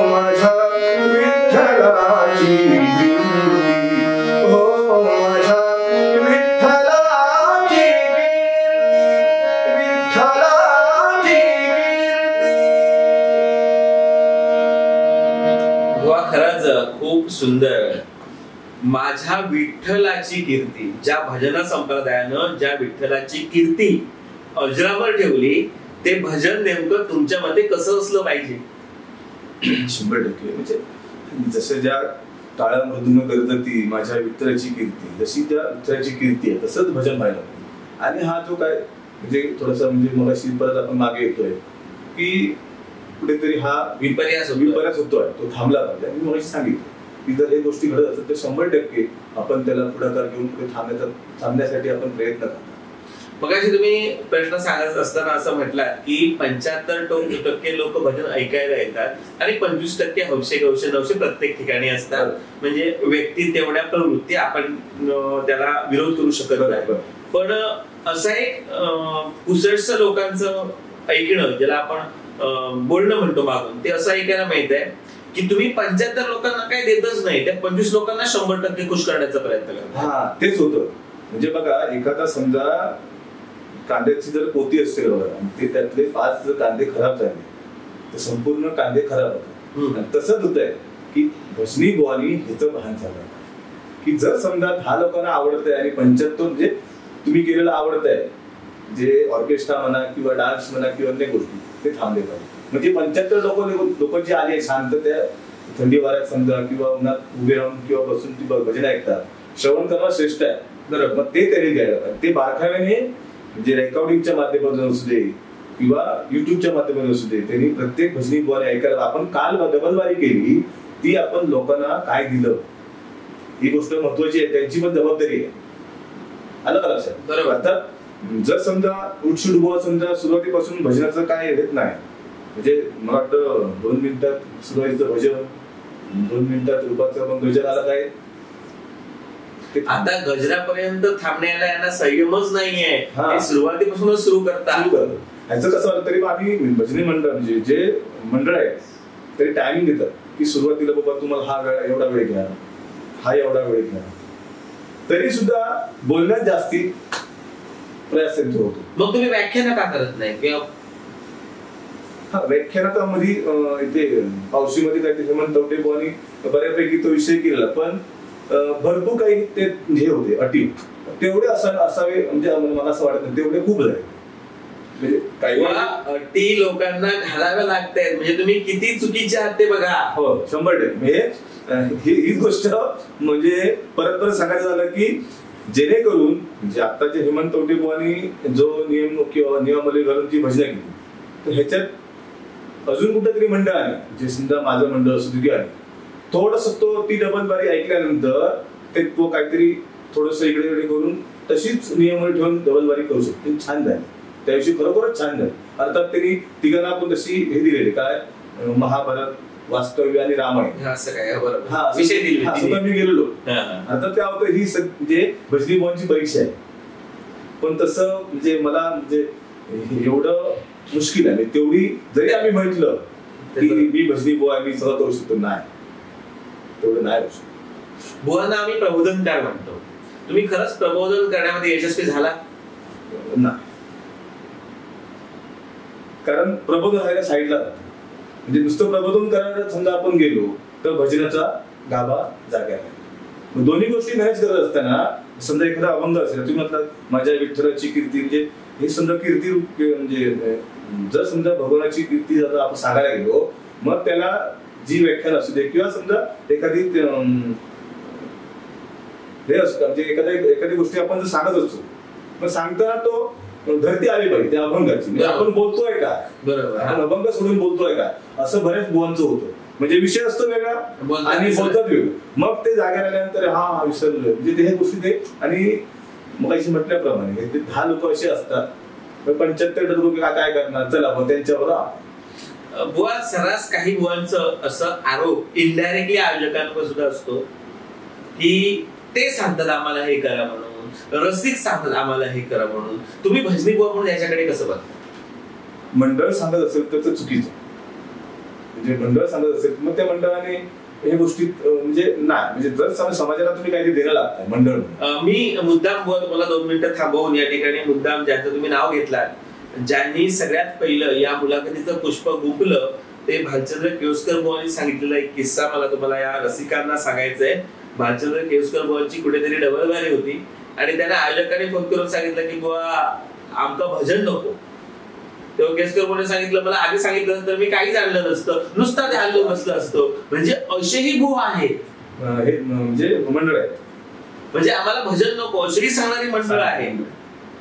माझ्या विठ्ठलाची हो माझ्या विठ्ठलाची खरंच खूप सुंदर. माझ्या विठ्ठलाची कीर्ती, ज्या भजन संप्रदायानं ज्या विठ्ठलाची कीर्ती अजरामर ठेवली, ते भजन नेमकं तुमच्या मते कसं असलं पाहिजे? 100% म्हणजे जसं ज्या टाळ्या मृदून करत माझ्या विठ्ठलाची कीर्ती, जशी त्या विठ्ठलाची कीर्ती आहे तसंच भजन व्हायला पाहिजे. आणि हा जो काय म्हणजे थोडासा म्हणजे मगाशी परत आपण मागे येतोय की कुठेतरी हा विपर्यास होतोय, तो थांबला पाहिजे. आणि मगाशी सांगितलं की जर हे गोष्टी घडत असतात तर 100% आपण त्याला पुढाकार घेऊन पुढे थांबण्यासाठी आपण प्रयत्न करतो. मगाशी तुम्ही प्रश्न सांगत असताना असं म्हटलात की 75% लोक भजन ऐकायला येतात आणि 25% हौशे गौशे नवशे प्रत्येक ठिकाणी असतात. म्हणजे व्यक्ती तेवढ्या प्रवृत्ती, आपण त्याला विरोध करू शकत नाही. पण असं एक कुसटसं लोकांचं ऐकणं, ज्याला आपण बोलणं म्हणतो मागून, ते असं ऐकायला मिळत आहे की तुम्ही 75 लोकांना काही देतच नाही, त्या 25 लोकांना 100% खुश करण्याचा प्रयत्न करता. हा तेच होतं. म्हणजे बघा, एखादा समजा कांद्याची जर पोती असते बघा, ते त्यातले 5 जर कांदे खराब झाले तर संपूर्ण कांदे खराब होतात. तसंच होत आहे की भजनी बुवानी ह्याचं भान झालं की जर समजा 10 लोकांना आवडत आहे आणि 75 म्हणजे तुम्ही केलेलं आवडत आहे, जे ऑर्केस्ट्रा म्हणा किंवा डान्स म्हणा किंवा अन्य गोष्टी, ते थांबले पाहिजे. म्हणजे 75 लोक जे आले शांत त्या थंडी वाऱ्यात समजा किंवा उन्हात उभे राहून किंवा बसून ती भजन ऐकतात, श्रवण करणं श्रेष्ठ आहे. बरोबर, मग ते त्यांनी द्यायला पाहिजे. ते बारकाव्याने म्हणजे रेकॉर्डिंगच्या माध्यमातून असू दे किंवा युट्यूबच्या माध्यमातून असू दे, त्यांनी प्रत्येक भजनी बुवाने ऐकायला. आपण काल डबलबारी केली, ती आपण लोकांना काय दिलं ही गोष्ट महत्वाची आहे, त्यांची पण जबाबदारी आहे. आलं का लक्षात? बरोबर. आता जर समजा उठसूट बुवा समजा सुरुवातीपासून भजनाचं काय येत नाही, म्हणजे मला वाटतं 2 मिनिटात सुरुवातीचं भजन, 2 मिनिटात रूपाचं पण भजन आलं काय, आता गजरापर्यंत थांबण्याला यांना संयमच नाहीये. सुरुवातीपासूनच सुरू करतात. ह्याचं कसं वाटतं, तरी आम्ही भजनी मंडळ म्हणजे जे मंडळ आहे तरी टायमिंग देतात की सुरुवातीला बाबा तुम्हाला हा एवढा वेळ घ्या, हा एवढा वेळ घ्या, तरी सुद्धा बोलण्यात जास्ती प्रयास होतो. मग तुम्ही व्याख्यान का करत नाही? किंवा व्याख्यानामध्ये इथे पावशीमध्ये काय हेमंत तवटे बुवानी बऱ्यापैकी तो विषय केला, पण भरपूर काही ते हे होते अटी, तेवढे असावे म्हणजे मला असं वाटत नाही, तेवढे खूप झाले. म्हणजे काही अटी लोकांना घालाव्या लागतात. म्हणजे तुम्ही किती चुकीचे आहात ते बघा. हो 100%. हीच गोष्ट म्हणजे परत सांगायचं झालं की जेणेकरून म्हणजे आताचे हेमंत तवटे बुवानी जो नियम किंवा नियमावली घालून जी भजना केली, तर ह्याच्यात अजून कुठेतरी मंडळ आहे, जे समजा माझं मंडळ असू दे, थोडस तो ती डबलबारी ऐकल्यानंतर ते तो काहीतरी थोडस इकडे इकडे करून तशीच नियमावली ठेवून डबलबारी करू शकते. छान झाली, त्याविषयी खरोखरच छान झाली. अर्थात त्यांनी तिघांना आपण तशी हे दिलेली काय, महाभारत, वास्तव्य आणि रामायण असं काय विषय दिले. मी गेलेलो. आता काय होतं, ही म्हणजे भजनी बुवांची परीक्षा आहे, पण तसं म्हणजे मला म्हणजे एवढं मुश्किल आहे. तेवढी जरी आम्ही म्हटलं की मी भजनी बुवा मी सगळं करू शकतो, नाही तेवढं नाही होऊ शकतो. बुवांना आम्ही प्रबोधनकार म्हणतो. तुम्ही खरंच प्रबोधन करण्यामध्ये यशस्वी झाला? नाही, कारण प्रबोधन व्हायला साईडला म्हणजे नुसतं प्रबोधन करायला समजा आपण गेलो तर भजनाचा गाभा जाग्याला. दोन्ही गोष्टी मॅनेज करत असताना समजा एखादा अभंग असेल, तुम्ही म्हटलं माझ्या विठ्ठलाची कीर्ती, म्हणजे हे समजा कीर्ती म्हणजे जर समजा भगवानाची कीर्ती जर आपण सांगायला गेलो, मग त्याला जी व्याख्यान असू दे किंवा समजा एखादी हे असतं म्हणजे एखादी गोष्टी आपण जर सांगत असतो, मग सांगताना तो धरती आली पाहिजे त्या अभंगाची. आपण बोलतोय का, आपण अभंग सोडून बोलतोय का, असं बऱ्याच बुवांचं होतं. म्हणजे विषय असतो वेगळा आणि बोलतात वेगळं, मग ते जाग्याला आल्यानंतर हा विसरलं म्हणजे हे गोष्टी ते. आणि मग अशी म्हटल्याप्रमाणे ते 10 लोक असे असतात, 75 लोक काय करणार, चला मग त्यांच्यावर. बुवा सर्रास काही बुवांचं असं आरोप इनडायरेक्टली आयोजकांवर सुद्धा असतो की ते सांगतात आम्हाला हे करा म्हणून, रसिक सांगतात आम्हाला हे करा म्हणून. तुम्ही भजनी बुवा म्हणून याच्याकडे कसं बघता? मंडळ सांगत असेल तर ते चुकीचं. म्हणजे मंडळ सांगत असेल मग त्या मंडळाने हे गोष्टीत म्हणजे नाही, म्हणजे जर समाजाला तुम्ही काहीतरी देणं लागताय मंडळ. मी मुद्दाम तुम्हाला 2 मिनिटं थांबवून या ठिकाणी मुद्दाम ज्यांचं तुम्ही नाव घेतलात, ज्यांनी सगळ्यात पहिलं या मुलाखतीचं पुष्प गुंफलं ते भालचंद्र केळुसकर बुवांनी सांगितलेला एक किस्सा मला तुम्हाला या रसिकांना सांगायचा आहे. भालचंद्र केळुसकर बुवांची कुठेतरी डबलबारी होती आणि त्यांना आयोजकाने फोन करून सांगितलं की बुवा आमचं भजन नको. तेव्हा केळुसकर बुवांनी सांगितलं मला आधी सांगितलं तर मी काहीच आणलं नसतं, नुसतं ते हल्लो बसलं असतं. म्हणजे असेही बुवा आहेत, हे म्हणजे मंडळ आहे, म्हणजे आम्हाला भजन नको असेही सांगणारी मंडळ आहे.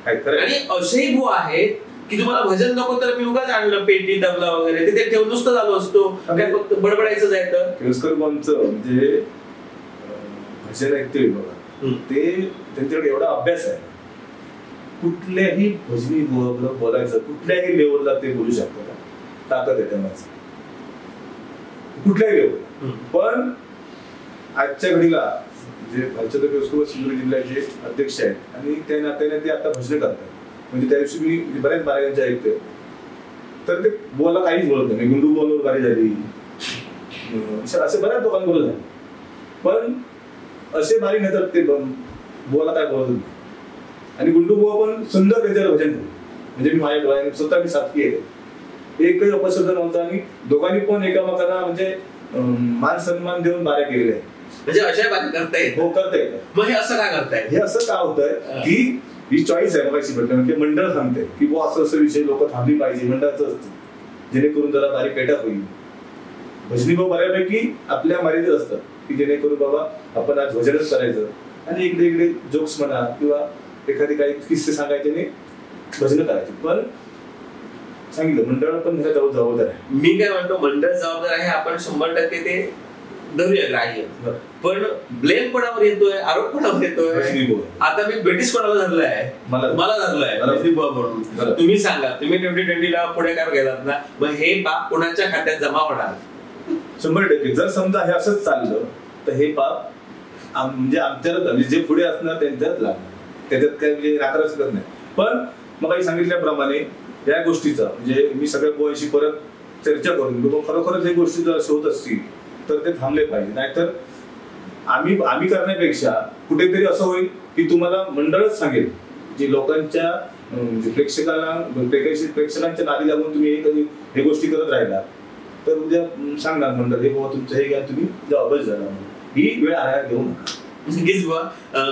आणि असेही बुवा आहेत की तुम्हाला भजन नको तर मी उगाच आणलं पेटी तबला वगैरे तिथे ठेवून नुसतं झालो असतो, काय फक्त बडबडायचं जायचं. केळुसकर बुवांचं म्हणजे भजन ऐकतोय बघा, ते त्यांच्याकडे एवढा अभ्यास आहे, कुठल्याही भजनी बोलायचं कुठल्याही लेवलला ते बोलू शकतात, ताकद आहे त्यांना कुठल्याही लेवल. पण आजच्या घडीला जे भालचंद्र केळुसकर सिंधुदुर्ग जिल्ह्याचे अध्यक्ष आहेत आणि त्या नात्याने ते आता भजन करतात. म्हणजे त्या दिवशी मी बऱ्याच बाऱ्यांच्या ऐकतोय तर ते बोला काहीच बोलत नाही. गुंडू बोलवर बारी झाली, असे बऱ्याच लोकांबरोबर झाले, पण असे बारी नेतात ते बोला काय बोलत नाही. आणि गुंडू बुवा पण सुंदर त्याच्यावर भजन करतो. म्हणजे मी माझ्या डोळ्याने स्वतः मी साथी आहे, एकही अपशब्द नव्हता आणि दोघांनी पण एकामेकांना म्हणजे मान सन्मान देऊन बाऱ्या केलेल्या आहेत. म्हणजे अशा बारी करतायत. हो करतायत. मग हे असं काय करताय? हे असं का होतंय की ही चॉईस आहे मगाशी म्हटलं की मंडळ सांगते की बुवा असं असं विषय लोक थांबली पाहिजे मंडळाचं असतं, जेणेकरून जरा बारी पेटा होईल. भजनी भाऊ बऱ्यापैकी आपल्या मर्यादेत असतात की जेणेकरून बाबा आपण आज भजनच करायचं आणि इकडे इकडे जोक्स म्हणा किंवा एखादी काही किस्से सांगायचे नाही भजन करायचे. पण सांगितलं मंडळ पण जबाबदार आहे. मी काय म्हणतो मंडळ जबाबदार आहे, आपण 100% ते धरूया ग्राह्य. पण ब्लेम कोणावर येतोय, आरोप कोणावर येतोय? आता मी ब्रिटिश कोणाला धरलाय? मला धरलाय म्हणून. तुम्ही सांगा, तुम्ही 2020ला पुढेकार गेलात ना, मग हे पाप कोणाच्या खात्यात जमा होणार? 100%. जर समजा हे असंच चाललं तर हे पाप म्हणजे आमच्याला जे पुढे असणार त्यांच्यात लागणार, त्याच्यात काय म्हणजे नाकारच करत नाही. पण मग काही सांगितल्याप्रमाणे या गोष्टीचा म्हणजे मी सगळ्या पोहांशी परत चर्चा करून खरोखरच हे गोष्टी जर होत असतील तर ते थांबले पाहिजे. नाहीतर आम्ही करण्यापेक्षा कुठेतरी असं होईल की तुम्हाला मंडळच सांगेल, जी लोकांच्या प्रेक्षकांच्या नादी लागून तुम्ही हे गोष्टी करत राहिला तर उद्या सांगणार मंडळ हे बाबा तुमचं हे घ्या, तुम्ही जबाबदारी झाला. ही वेळ आया घेऊ नका.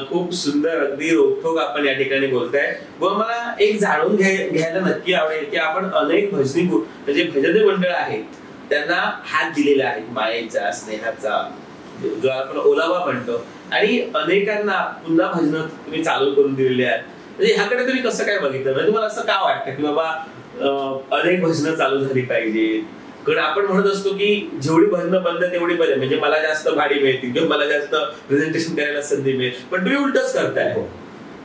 खूप सुंदर अगदी रोखोक आपण या ठिकाणी बोलताय. व मला एक जाणून घ्यायला नक्की आवडेल की आपण अनेक भजनी म्हणजे भजनी मंडळ आहेत त्यांना हात दिलेला आहे मायेचा, स्नेहाचा, जो आपण ओलावा म्हणतो, आणि अनेकांना पुन्हा भजन तुम्ही चालू करून दिलेले आहेत. म्हणजे ह्याकडे तुम्ही कसं काय बघितलं? म्हणजे तुम्हाला असं का वाटतं की बाबा अनेक भजनं चालू झाली पाहिजेत? कारण आपण म्हणत असतो की जेवढी भजनं बंद तेवढी बरे, म्हणजे मला जास्त भाडी मिळतील किंवा मला जास्त प्रेझेंटेशन करायला संधी मिळेल, पण तुम्ही उलटच करताय.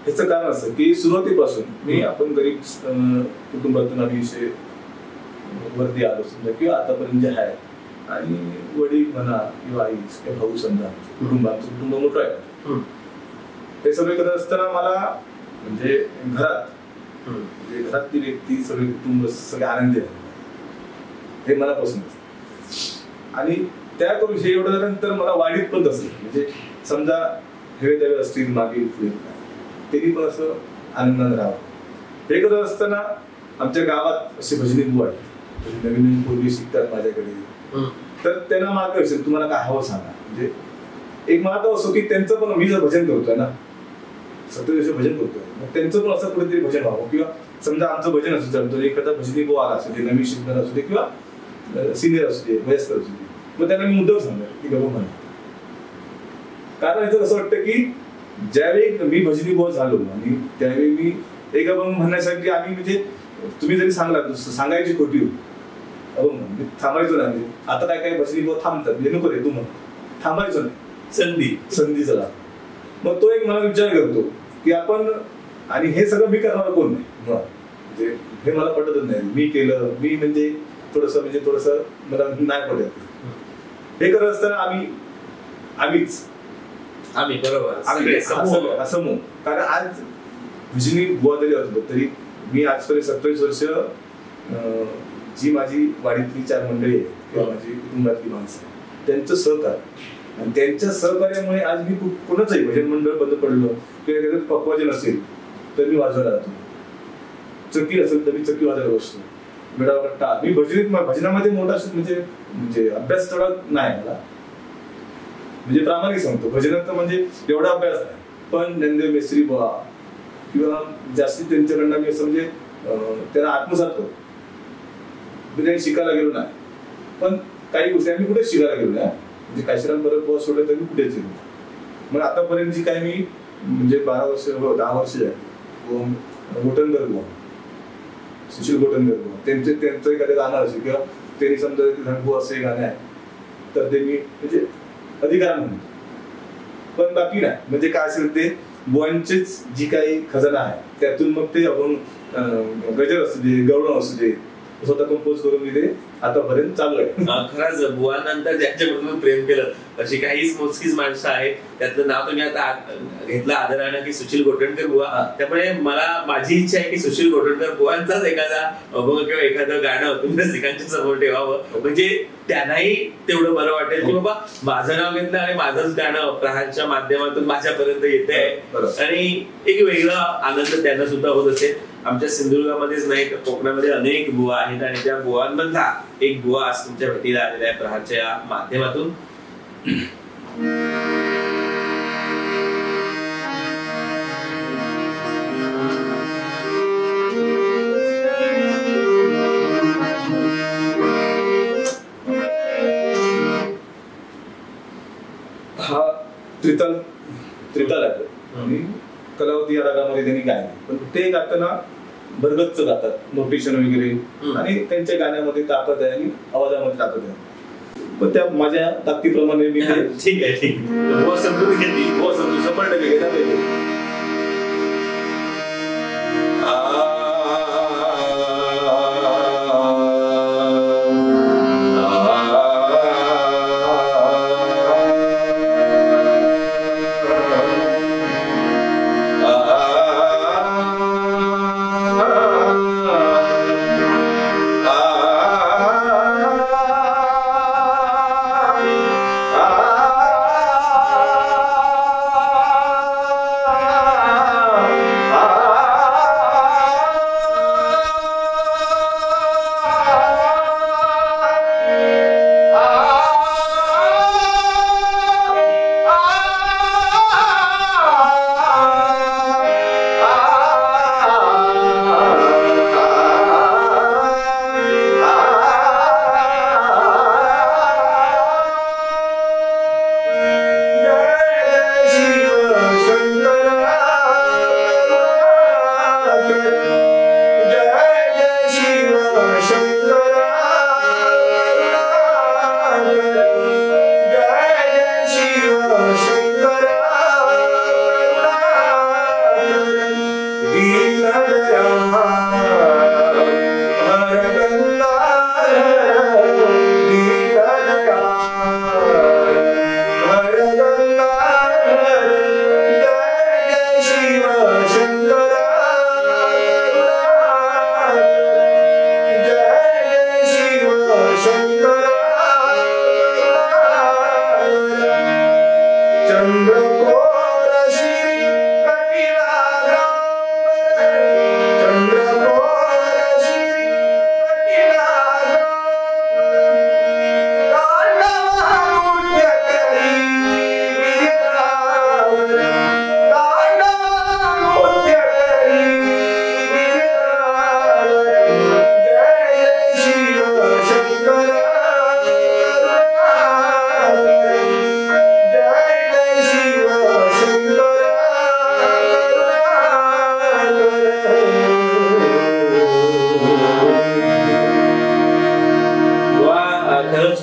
ह्याचं कारण असं की सुरुवातीपासून आपण गरीब कुटुंबातून आम्ही वरती आलो समजा किंवा आतापर्यंत जे आहे, आणि वडील म्हणा किंवा आई किंवा भाऊ समजा आमचं कुटुंब मोठं आहे. हे सगळे करत असताना मला म्हणजे घरातली व्यक्ती सगळे कुटुंब सगळे आनंदी आहे हे मला पसंत असतं. आणि त्या करून हे एवढं झाल्यानंतर मला वाढीत पण तसं म्हणजे समजा हेवे दावे असतील मागील पुढे तरी पण असं आनंदाने राहावं. हे करत असताना आमच्या गावात असे भजनी बुवा आहेत, नवीन नवीन मुली शिकतात माझ्याकडे, तर त्यांना मार्ग असेल तुम्हाला काय हवं सांगा. म्हणजे एक मार्ग असो की त्यांचं पण मी जर भजन करतोय ना, सत्यदिवशी भजन करतोय, मग त्यांचं पण असं कुठेतरी भजन व्हावं. किंवा समजा आमचं भजन असू चालतं, एखादा भजनी बुवा आला असू दे, नवीन शिकणार असू दे किंवा सिनियर असू दे, वयस्कर असू दे, मग त्यांना मी मुद्दाम सांगणार की गप्पा म्हणा. कारण याचं कसं वाटतं की ज्यावेळी मी भजनी बुवा झालो आणि त्यावेळी मी एक अभंग म्हणण्यासाठी आम्ही म्हणजे तुम्ही जरी सांगायची खोटी होती अभंग थांबायचो ना. म्हणजे आता काय काय भजनी बुवा थांबतात म्हणजे नको रे तू मग थांबायचो नाही, संधी चला. मग तो एक मला विचार करतो की आपण, आणि हे सगळं मी करणार कोण नाही, म्हणजे हे मला पटतच नाही. मी केलं मी म्हणजे थोडस मला नाही पडत. हे करत असताना आम्ही बरोबर असं कारण आज भजनी बुवा जरी असलो तरी मी आजपर्यंत 27 वर्ष जी माझी वाडीतली 4 मंडळी आहेत किंवा माझी कुटुंबातली माणसं त्यांचं सहकार्य आणि त्यांच्या सहकार्यामुळे आज मी कोणाचंही भजन मंडळ बंद पडलं किंवा एखादं पक्वाजन असेल तर मी वाजवायला जातो, चक्की असेल तर मी चक्की वाजवायला बसतो, मेळावा मी भजनामध्ये मोठा म्हणजे अभ्यास थोडा नाही मला, म्हणजे प्रामाणिक सांगतो भजनात म्हणजे एवढा अभ्यास नाही, पण ज्ञानदेव मेस्त्री बुवा किंवा जास्तीत त्यांच्याकडनं मी असं म्हणजे त्यांना आत्मसात करतो. मी काही शिकायला गेलो नाही, पण काही गोष्टी आम्ही कुठेच शिकायला गेलो नाही, म्हणजे काशीरामपर्यंत बुवा सोडलं तर मी कुठेच गेलो. मग आतापर्यंत जी काय मी म्हणजे 10 वर्ष आहे गोटनगर बुवा, सुशील गोटनगर बुवा, त्यांचं एखादं गाणं असेल किंवा त्यांनी समजा धनबुवा असे गाणं आहे तर ते मी म्हणजे अधिकारानं म्हणतो, पण बाकी नाही. म्हणजे काय असेल ते बुवांचीच जी काही खजाना आहे त्यातून मग ते आपण गजर असू दे, गवळण असू दे, स्वतः कंपोज करून मी ते आतापर्यंत चालू आहे. खरंच बुवानंतर ज्यांच्याबरोबर प्रेम केलं अशी काही मोजकीच माणसं आहेत, त्यातलं नाव तुम्ही आता घेतलं आदरानं की सुशील गोटणकर बुवा. त्यामुळे मला माझी इच्छा आहे की सुशील गोटणकर बुवांचाच एखादा अभंग किंवा एखादं गाणं तुम्ही रसिकांच्या समोर ठेवावं, म्हणजे त्यांनाही तेवढं बरं वाटेल की बाबा माझं नाव घेतलं आणि माझंच गाणं प्रहारच्या माध्यमातून माझ्यापर्यंत येत आहे आणि एक वेगळा आनंद त्यांना सुद्धा होत असेल. आमच्या सिंधुदुर्गामध्येच नाही तर कोकणामध्ये अनेक बुवा आहेत आणि त्या बुवांमधला एक बुवा आज तुमच्या भेटीला आलेला आहे प्रहारच्या माध्यमातून. हा त्रिताल आहे आणि कलावती या रागामध्ये त्यांनी गायले, पण ते गाताना भरगच्च गातात, नोटेशन वगैरे, आणि त्यांच्या गाण्यामध्ये ताकद आहे आणि आवाजामध्ये ताकद आहे, पण त्या माझ्या ताकदीप्रमाणे मी ठीक आहे ठीक आहे समजून घेतली 100% घेता पाहिजे.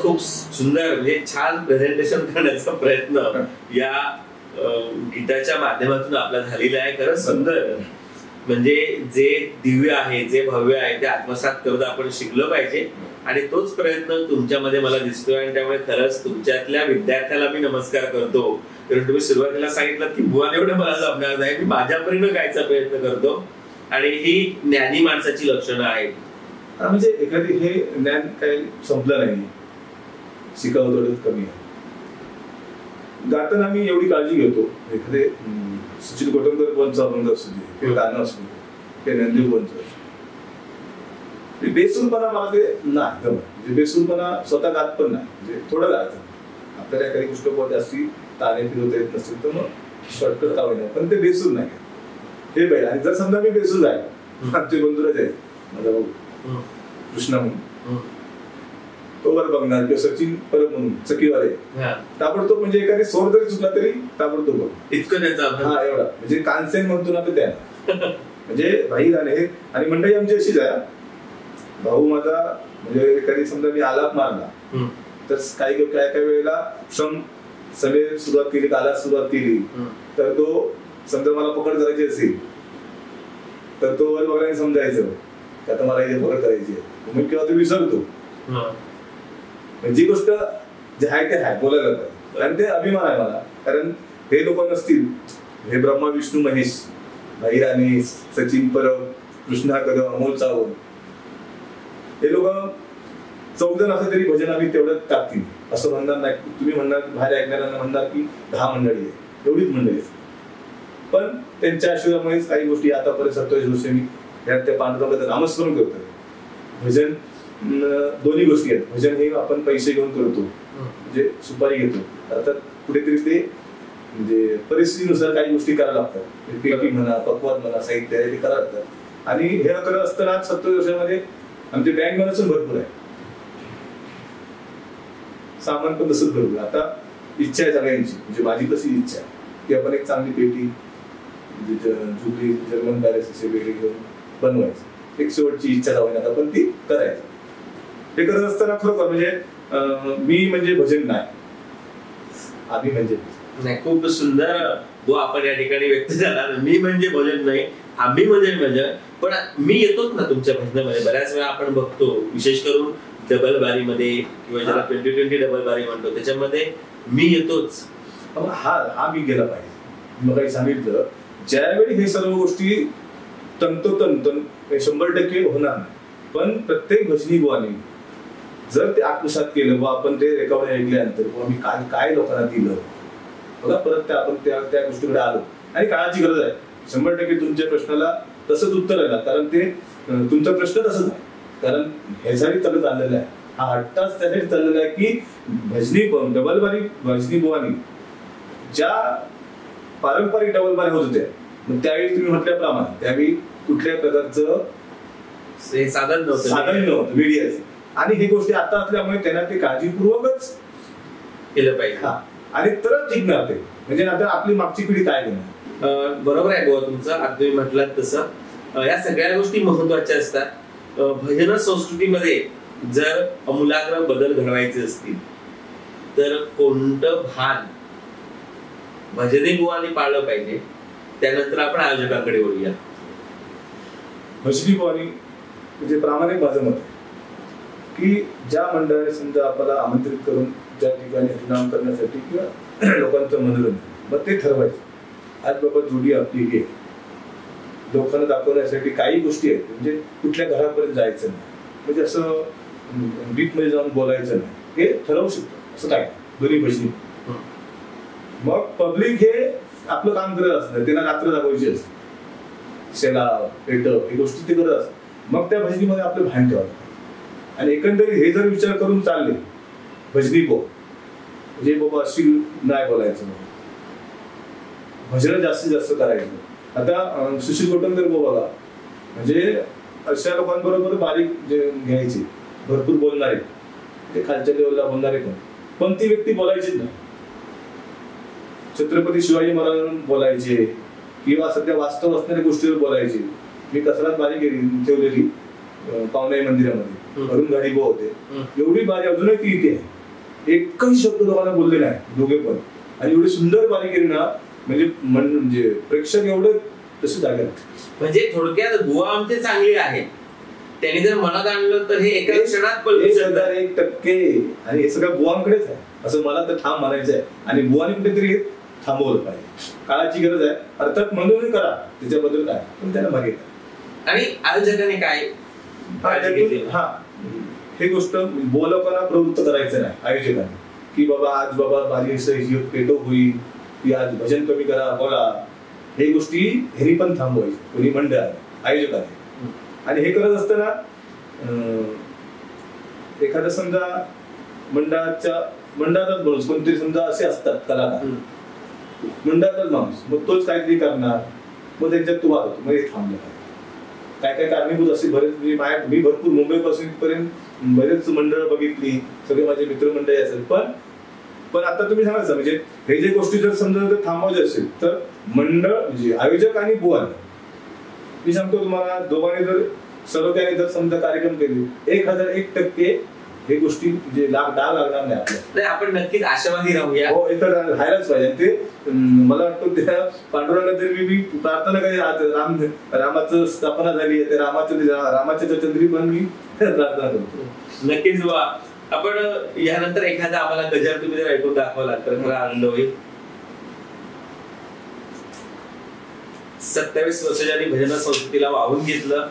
खूप सुंदर म्हणजे छान प्रेझेंटेशन करण्याचा प्रयत्न या गीताच्या माध्यमातून आपला झालेला आहे. खरंच सुंदर, म्हणजे जे दिव्य आहे, जे भव्य आहे ते आत्मसात करत आपण शिकलं पाहिजे आणि तोच प्रयत्न तुमच्यामध्ये मला दिसतोय आणि त्यामुळे खरंच तुमच्यातल्या विद्यार्थ्याला मी नमस्कार करतो. कारण तुम्ही सुरुवातीला सांगितलं की बुवा एवढं मला जमणार नाही, मी माझ्यापर्यंत गायचा प्रयत्न करतो आणि ही ज्ञानी माणसाची लक्षणं आहेत. म्हणजे एखादी हे ज्ञान काही संपलं नाही, शिकावं थोडं कमी आहे. गाताना आम्ही एवढी काळजी घेतो, एखादे सचिन कोटमकर बोलचा अभंग असू दे किंवा गाणं असू दे किंवा नंदी बोलचं असू दे, बेसूरपणा मला ते नाही म्हणजे बेसूरपणा स्वतः गात पण नाही, म्हणजे थोडं गायचं. आपल्याला एखादी गोष्ट बोलत असती ताने फिरवता येत नसेल तर मग शॉर्टकट का होईना, पण ते बेसूर नाही हे पाहिजे. आणि जर समजा मी बेसूर आहे, आमचे बंधुराज आहेत माझा भाऊ कृष्णा म्हणून, तो वर बघणार किंवा सचिन परब म्हणून चकीवाले ताबडतोब, म्हणजे एखादी स्वर जरी चुकला तरी ताबडतोब बघ इतकं त्याचा हा एवढा म्हणजे कानसेन म्हणतो ना ते त्या म्हणजे भाई गाणे हे. आणि मंडळी आमची अशीच आहे, भाऊ माझा म्हणजे एखादी समजा मी आलाप मारला तर काही वेळेला समेर सुरुवात केली, काला सुरुवात केली तर तो समजा मला पकड करायची असेल तर तो वर बघायला समजायचं की आता मला इथे पकड करायची आहे, मग किंवा तो विसरतो. जी गोष्ट जे आहे ते आहे बोलायला पाहिजे, आणि ते अभिमान आहे मला. कारण हे लोक नसतील, हे ब्रह्मा विष्णू महेश, भाई राणे, सचिन परब, कृष्णा कदम, अमोल सावंत, हे लोक 14 असं तरी भजन आम्ही तेवढं टाकतील असं म्हणणार नाही. तुम्ही म्हणणार बाहेर ऐकणाऱ्यांना म्हणणार की 10 मंडळी आहे, एवढीच मंडळी आहे. पण त्यांच्या आशीर्वादामुळेच काही गोष्टी आतापर्यंत 27 वर्ष मी त्या पांडुरंगाचं नामस्मरण करतोय. भजन दोन्ही गोष्टी आहेत. भजन हे आपण पैसे घेऊन करतो, म्हणजे सुपारी घेतो, अर्थात कुठेतरी ते म्हणजे परिस्थितीनुसार काही गोष्टी करायला लागतात. पेटी म्हणा, पक्वाद म्हणा, साहित्य ते करायला लागतात. आणि हे करत असताना 27 वर्षामध्ये आमचे बँक बॅलन्स भरपूर आहे, सामान पण तसंच भरपूर. आता इच्छा आहे सगळ्यांची, म्हणजे माझी कशी इच्छा आहे की आपण एक चांगली पेटी जुबली जर्मन बॅलेन्स असे वेगळे घेऊन बनवायचं. एक शेवटची इच्छा जाऊन आता पण ती करायची. हे करत असताना खरोखर म्हणजे मी म्हणजे भजन नाही, आम्ही म्हणजे नाही. खूप सुंदर जो आपण या ठिकाणी व्यक्त झाला, मी म्हणजे भजन नाही, आम्ही म्हणजे भजन. पण मी येतोच ना तुमच्या भजनामध्ये. बऱ्याच वेळा आपण बघतो, विशेष करून डबल बारीमध्ये किंवा ज्याला 2020 डबल बारी म्हणतो त्याच्यामध्ये मी येतोच. हा मी गेला पाहिजे. मग काही सांगितलं, ज्यावेळी हे सर्व गोष्टी तंतोतंत 100% होणार नाही, पण प्रत्येक भजनी बुवाने जर ते आत्मसात केलं व आपण ते रेकॉर्ड ऐकल्यानंतर मी काय काय लोकांना दिलं बघा, परत ते आपण त्या गोष्टीकडे आलो. आणि काळाची गरज आहे. 100% तुमच्या प्रश्नाला तसंच उत्तर आहे ना, कारण ते तुमचा प्रश्न तसंच आहे. कारण ह्यासाठी चालत आलेला आहे, हा हट्टाच त्यासाठी चाललेला आहे की भजनी डबलबारी भजनी बुवानी ज्या पारंपरिक डबलबारी होत होत्या, मग त्यावेळी तुम्ही म्हटल्याप्रमाणे त्यावेळी कुठल्या प्रकारचं साधन नव्हतं व्हिडिओ. आणि ही गोष्टी आता असल्यामुळे त्यांना ते काळजीपूर्वकच केलं पाहिजे. आणि तरच जिंकणार ते. म्हणजे आता आपली मागची पिढी काय घेणार. बरोबर आहे बुवा तुमचं. आता तुम्ही म्हटलात तसं या सगळ्या गोष्टी महत्वाच्या असतात. भजन संस्कृतीमध्ये जर आमूलाग्र बदल घडवायचे असतील तर कोणतं भान भजनी बुवांनी पाळलं पाहिजे, त्यानंतर आपण आयोजकांकडे वळूया. भजनी बुवांनी म्हणजे प्रामाणिक माझं मत आहे की ज्या मंडळाने समजा आपल्याला आमंत्रित करून ज्या ठिकाणी हरिनाम करण्यासाठी किंवा लोकांचं मनोरंजन, मग ते ठरवायचं आज बाबा जोडी आपली हे लोकांना दाखवण्यासाठी काही गोष्टी आहेत. म्हणजे कुठल्या घरापर्यंत जायचं नाही, म्हणजे असं डीपमध्ये जाऊन बोलायचं नाही, हे ठरवू शकतो असं काय दोन्ही भजनी. मग पब्लिक हे आपलं काम करत असतं, त्यांना रात्र दाखवायची असते, शेला पेट ही गोष्टी ते करत असतात. मग त्या भजनीमध्ये आपलं भान ठेवायचं. आणि एकंदरीत हे जर विचार करून चालले भजनी बो म्हणजे बाबा अशी नाही बोलायचं, भजन जास्तीत जास्त करायचं. आता सुशील कोटमकर बघा, म्हणजे अशा लोकांबरोबर बारीक जे घ्यायचे, भरपूर बोलणारे, ते खालच्या लेवलला बोलणारे पण ती व्यक्ती बोलायचीच नाही. छत्रपती शिवाजी महाराजांवर बोलायचे किंवा सध्या वास्तव असणाऱ्या गोष्टीवर बोलायचे. मी कसरत बारी ठेवलेली पावनाई मंदिरामध्ये, अरुण गाडी बो होते, एवढी बारी अजूनही ती इथे आहे. एकही शब्द लोकांना बोलले नाही दोघे पण. आणि एवढी सुंदर बारी केली ना, म्हणजे प्रेक्षक एवढं तसे जागे. म्हणजे थोडक्यात बुवा आमचे चांगले आहेत, त्यांनी जर मनात आणलं तर हे एका क्षणात 1% आणि हे सगळं बुवांकडेच आहे असं मला तर ठाम म्हणायचं आहे. आणि बुवानी कुठेतरी थांबवलं पाहिजे. काळाची गरज आहे, अर्थात म्हणून करा त्याच्याबद्दल काय, पण त्याला मागे. आणि आयोजकांनी काय हे गोष्ट बोलकांना प्रवृत्त करायचं नाही आयोजकांनी, की बाबा आज बाबा माझी पेटो होईल, की आज भजन कमी करा बोला, हे गोष्टी ह्यांनी पण थांबवायची कोणी मंडळ आयोजकांनी. आणि हे करत असताना एखादा समजा मंडळातच माणूस कोणतरी समजा असे असतात कलाकार, मंडळातच माणूस, मग तोच काहीतरी करणार, मग त्यांच्यात तो वागतो, मग हे थांबलं. काय काय कारणीभूत असे बरेच, मी भरपूर मुंबईपासून पर्यंत बरेच मंडळ बघितली, सगळे माझे मित्रमंडळी असेल, पण आता तुम्ही सांगायचं म्हणजे हे जे गोष्टी जर समजा जर थांबवायचे असेल तर मंडळ म्हणजे आयोजक आणि बुवा, मी सांगतो तुम्हाला, दोघांनी जर सर्वत्याने जर समजा कार्यक्रम केले 1001% हे गोष्टी म्हणजे डाग लागणार नाही आपल्याला. आपण नक्कीच आशावादी राहूया. हो, हे तर राहायलाच पाहिजे. ते मला वाटतं त्या पांडुरंगा तरी मी प्रार्थना कधी रामाचं स्थापना झाली आहे, रामाच्या चंद्री पण मी प्रार्थना करतो. नक्कीच वा. आपण यानंतर एखादा आम्हाला गजर तुम्ही जर ऐकून दाखवला तर मला आनंद होईल. 27 वर्षांनी भजन संस्कृतीला वाहून घेतलं.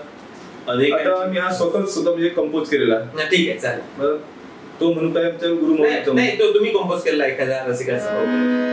आता मी हा स्वतः म्हणजे कंपोज केलेला. ठीक आहे, चालेल. तो म्हणून काय आमच्या गुरु नाही, तो तुम्ही कंपोज केलेला एखादा रसिकाचा.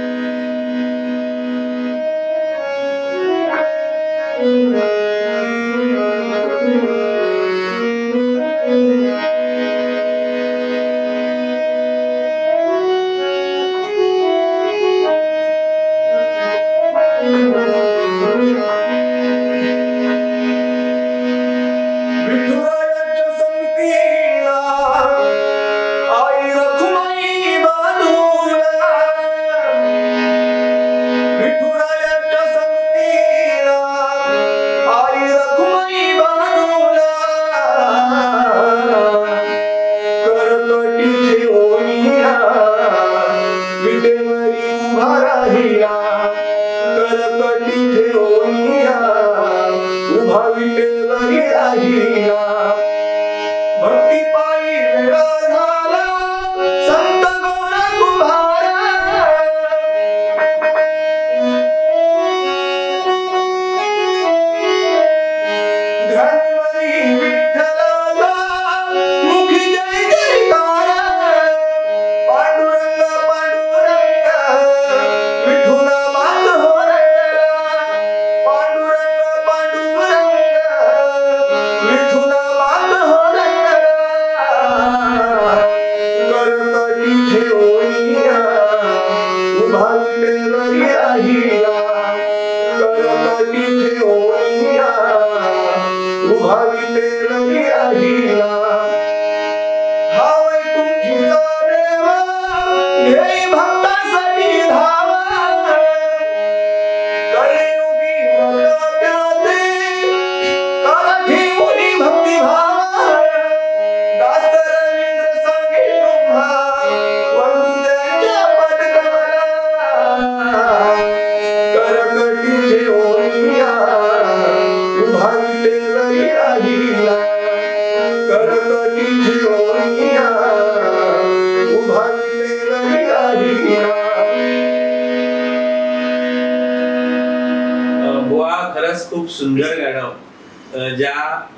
खूप सुंदर गाणं. ज्या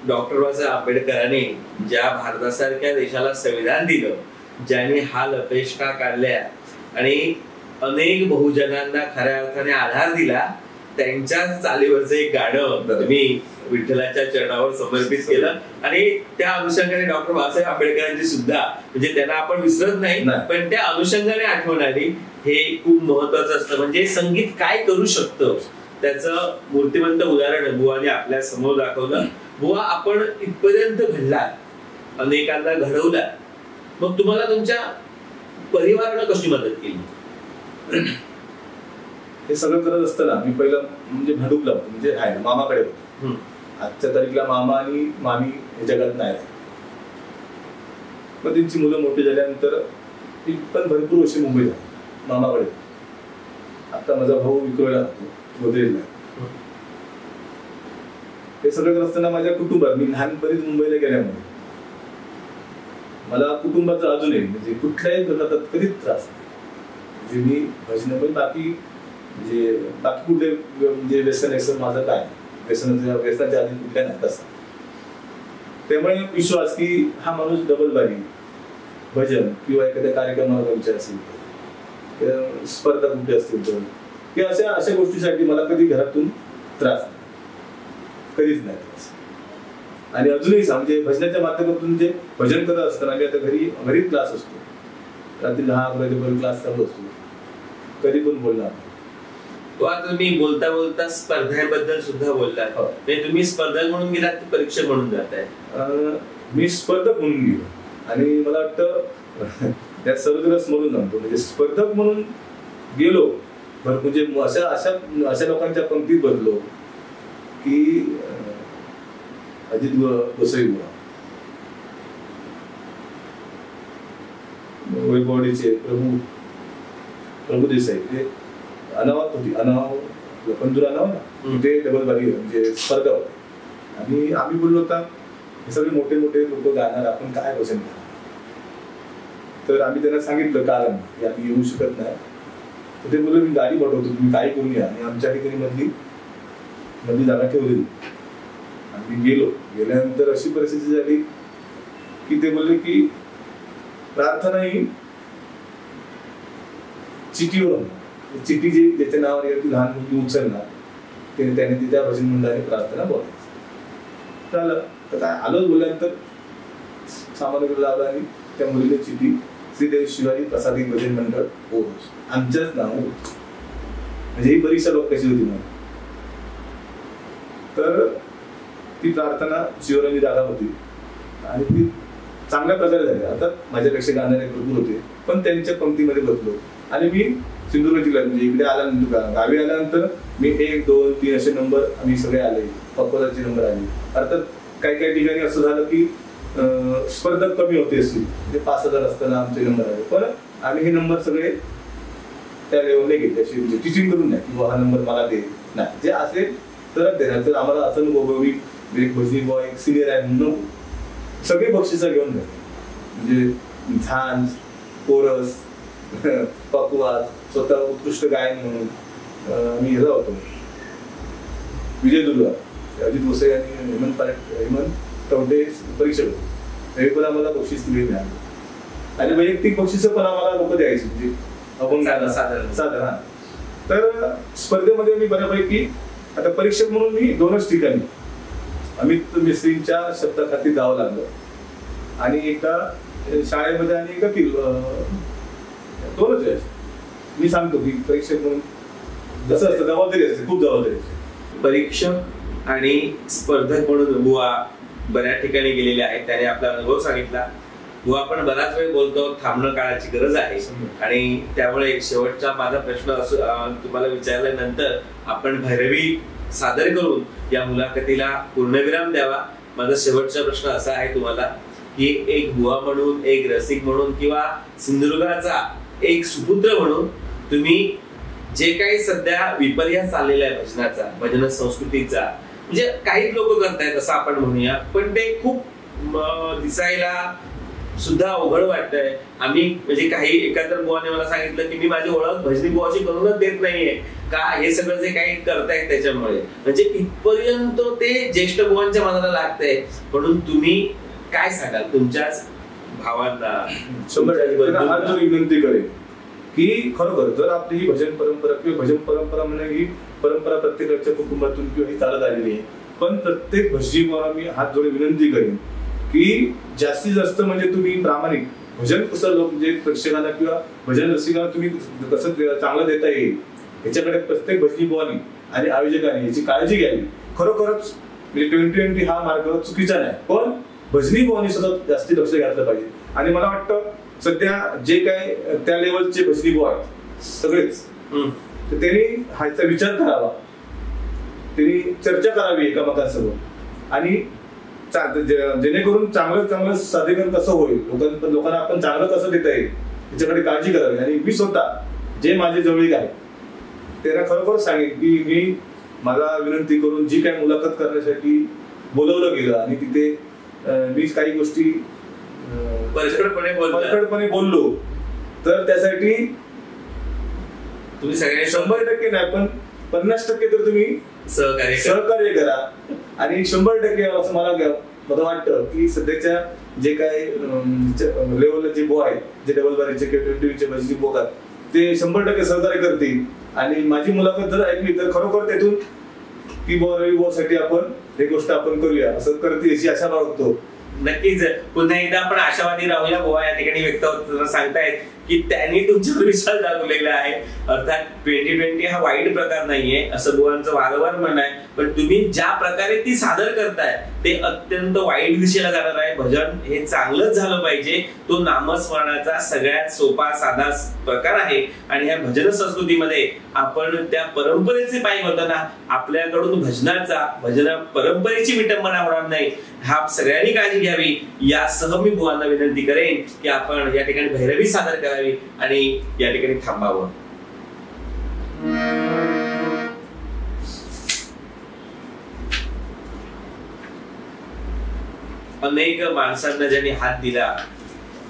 डॉक्टर बाबासाहेब आंबेडकरांनी ज्या भारतासारख्या देशाला संविधान दिलं, ज्यांनी हाल अपेष्टा काढल्या आणि अनेक बहुजनांना खऱ्या अर्थाने आधार दिला, त्यांच्या चालीवरचं एक गाणं तुम्ही विठ्ठलाच्या चरणावर समर्पित केलं. आणि त्या अनुषंगाने डॉक्टर बाबासाहेब आंबेडकरांची सुद्धा म्हणजे त्यांना आपण विसरत नाही, पण त्या अनुषंगाने आठवण आली. हे खूप महत्वाचं असतं. म्हणजे संगीत काय करू शकतं त्याचं मूर्तिमंत उदाहरण बुवाने आपल्या समोर दाखवलं. बुवा, आपण इथपर्यंत घडला, अनेकांना घडवला, मग तुम्हाला तुमच्या परिवारानं कशी मदत केली? हे सगळं करत असताना मी पहिलं म्हणजे भांडूपला होतो, म्हणजे आहे ना मामाकडे होतो. आजच्या तारीखला मामा आणि मामी हे जगात नाही राहिले. मग त्यांची मुलं मोठी झाल्यानंतर ती पण भरपूर वर्षे मुंबईत आहे मामाकडे. आता माझा भाऊ विक्रोळला राहतो, गोदरेजला. हे सगळं करत असताना माझ्या कुटुंबात, मी लहानपणीच मुंबईला गेल्यामुळे मला कुटुंबाचं अजूनही म्हणजे कुठल्याही प्रकारचा कधीच त्रास नाही. म्हणजे मी भजन बाकी कुठले म्हणजे व्यसन माझं काय व्यसनाच्या आधी कुठल्या नाही तसं. त्यामुळे विश्वास की हा माणूस डबल बारी भजन किंवा एखाद्या कार्यक्रमाला विचार असेल तर, स्पर्धा कुठे असतील तर, किंवा अशा गोष्टीसाठी मला कधी घरातून त्रास नाही, कधीच नाही त्रास. आणि अजूनही म्हणजे भजनाच्या माध्यमातून जे भजन करत असताना आम्ही आता घरी क्लास असतो, रात्री 10-11 वाजेपर्यंत क्लास चालू असतो, कधी पण बोलणार. तुम्ही बोलता बोलता स्पर्धेबद्दल सुद्धा बोललात. तुम्ही स्पर्धक म्हणून गेलात की परीक्षक म्हणून जाताय? मी स्पर्धक म्हणून गेलो आणि मला वाटतं त्यात सर्वरस म्हणून जाणतो. म्हणजे स्पर्धक म्हणून गेलो म्हणजे अशा लोकांच्या पंक्तीत बदलो की अजित गोसावी वैभववाडीचे प्रभू देसाई ते अनावात होती, पंधुरा अनाव ना, ते डबल बारी म्हणजे स्पर्धा होती. आणि आम्ही बोललो होता हे सगळे मोठे मोठे लोक गाणार, आपण काय भजन करणार. तर आम्ही त्यांना सांगितलं कारण की आम्ही येऊ शकत नाही. तर ते बोलले मी गाडी पाठवतो, तुम्ही काय करून या. आणि आमच्या ठिकाणी मधली जागा ठेवलेली. आम्ही गेल्यानंतर अशी परिस्थिती झाली की ते बोलले की प्रार्थना ही चिठीवर, चिठी जी ज्याच्या नावावर लहान मुलगी उचलणार त्याने तिच्या भजन मंडळाने प्रार्थना बोलायची. झालं तर काय आलोच. बोलल्यानंतर सामान लावलं आणि त्या मुलीने चिठी श्रीदेव शिवाजी प्रसादी भजन मंडळ आमच्याच नाव होत. म्हणजे ही परीक्षा लोक कशी होती ना. तर ती प्रार्थना शिवराजी जागा होती आणि ती चांगल्या प्रकारे झाली. आता माझ्यापेक्षा गाणारे भरपूर होते पण त्यांच्या पंक्तीमध्ये बसलो. आणि मी सिंधुदुर्ग जिल्ह्यात म्हणजे इकडे आल्यानंतर गावी आल्यानंतर मी 1, 2, 3 असे नंबर आम्ही सगळे आले, अकोलाचे नंबर आले. अर्थात काही ठिकाणी असं झालं की स्पर्धक कमी होते असतील, म्हणजे 5,000 असताना आमचे नंबर आले. पण आम्ही हे नंबर सगळे त्या लेवलने घेतले, अशी म्हणजे टीचिंग करून नाही की हा नंबर मला दे नाही, जे असेल तरच देणार. तर आम्हाला असं नको मी एक भजनी बॉय एक सिनियर आहे म्हणून सगळे बक्षिसं घेऊन जाते. म्हणजे झांज, कोरस, पकवाद, स्वतः उत्कृष्ट गायन म्हणून मी ह्याला होतो विजयदुर्ग, अजित गोसाई आणि हेमंत तवडे परीक्षक होते. तरी पण आम्हाला बक्षीस दिले मिळाले. आणि वैयक्तिक बक्षिसं पण आम्हाला लोक द्यायची म्हणजे अभंगाला साधारण. तर स्पर्धेमध्ये मी बऱ्यापैकी आता परीक्षक म्हणून मी 2च ठिकाणी अमित मिस्त्रींच्या शब्दाखाती जावं लागलं. आणि एकदा शाळेमध्ये आणि एकदा 2च वेळेस मी सांगतो की परीक्षक म्हणून जसं असतं जबाबदारी असते, खूप जबाबदारी असते. परीक्षक आणि स्पर्धक म्हणून बुवा बऱ्याच ठिकाणी गेलेले आहेत, त्याने आपला अनुभव सांगितला. बुवा आपण बराच वेळ बोलतो, थांबणं काळाची गरज आहे. आणि त्यामुळे शेवटचा माझा प्रश्न तुम्हाला विचारल्यानंतर आपण भैरवी सादर करून या मुलाखतीला पूर्णविराम द्यावा. माझा शेवटचा प्रश्न असा आहे तुम्हाला की एक बुवा म्हणून, एक रसिक म्हणून किंवा सिंधुदुर्गाचा एक सुपुत्र म्हणून तुम्ही जे काही सध्या विपर्यास चाललेला आहे भजनाचा, भजन संस्कृतीचा, म्हणजे काही लोक करतायत असं आपण म्हणूया, पण ते खूप दिसायला सुद्धा अवघड वाटतंय. आम्ही म्हणजे काही एखाद्या बुवाने मला सांगितलं की मी माझी ओळख भजनी बुवाची करूनच देत नाहीये का, हे सगळं जे काही करतायत त्याच्यामुळे. म्हणजे इथपर्यंत ते ज्येष्ठ बुवांच्या मनाला लागतंय. म्हणून तुम्ही काय सांगाल तुमच्याच भावांना? 100% विनंती करेन की खरोखर जर आपली ही भजन परंपरा किंवा भजन परंपरा म्हणजे ही परंपरा प्रत्येकाच्या कुटुंबातून किंवा ही चालत आलेली आहे, पण प्रत्येक भजनी बुवाला मी हात जोडून विनंती करेन की जास्तीत जास्त म्हणजे तुम्ही प्रामाणिक भजन कसं म्हणजे प्रेक्षकांना किंवा भजन रसिकांना तुम्ही कसं चांगलं देता येईल याच्याकडे प्रत्येक भजनी बुवानी आणि आयोजकांनी याची काळजी घ्यावी. खरोखरच म्हणजे 2020 हा मार्ग चुकीचा नाही, पण भजनी बुवानी सतत जास्ती लक्ष घातलं पाहिजे. आणि मला वाटतं सध्या जे काय त्या लेवलचे भजनी बुवा आहेत सगळेच, तर त्यांनी ह्याचा विचार करावा, त्यांनी चर्चा करावी एकमेकांसोबत आणि जेणेकरून चांगलं सादरीकरण कसं होईल, लोकांना आपण चांगलं कसं देता येईल याच्याकडे काळजी करावी. आणि मी स्वतः जे माझे जवळीक आहेत त्यांना खरोखर सांगेन की मी मला विनंती करून जी काही मुलाखत करण्यासाठी बोलवलं गेलं आणि तिथे मी काही गोष्टी परखडपणे बोललो तर त्यासाठी तुम्ही सगळे 100% नाही पण 50% तर तुम्ही सहकार्य करा. आणि 100% असं मला मला वाटतं की सध्याच्या जे काय लेवलला जे बो आहेत, जे डबल बारीचे किंवा 20-20 जे बो आहेत, ते 100% सहकार्य करतील. आणि माझी मुलाखत जर ऐकली तर खरोखर त्यातून की बो साठी आपण हे गोष्ट आपण करूया असं करते अशी आशा बाळगतो. नक्कीच पुन्हा एकदा आपण आशावादी राहूया. बुवा या ठिकाणी व्यक्त होत सांगतायत की त्यांनी तुमच्यावर विश्वास दाखवलेला आहे. अर्थात 2020 हा वाईट प्रकार नाहीये असं बुवांचं वारंवार म्हणणं आहे, पण तुम्ही ज्या प्रकारे ती सादर करताय ते अत्यंत वाईट दिशेला जाणार आहे. भजन हे चांगलंच झालं पाहिजे. तो नामस्मरणाचा सगळ्यात सोपा साधा प्रकार आहे आणि या भजन संस्कृतीमध्ये आपण त्या परंपरेचे पायी होताना आपल्याकडून भजन परंपरेची विटंबना होणार नाही, हा सगळ्यांनी काळजी घ्यावी. यासह मी बुवांना विनंती करेन की आपण या ठिकाणी भैरवी सादर करावी आणि या ठिकाणी थांबावं. अनेक माणसांना ज्यांनी हात दिला,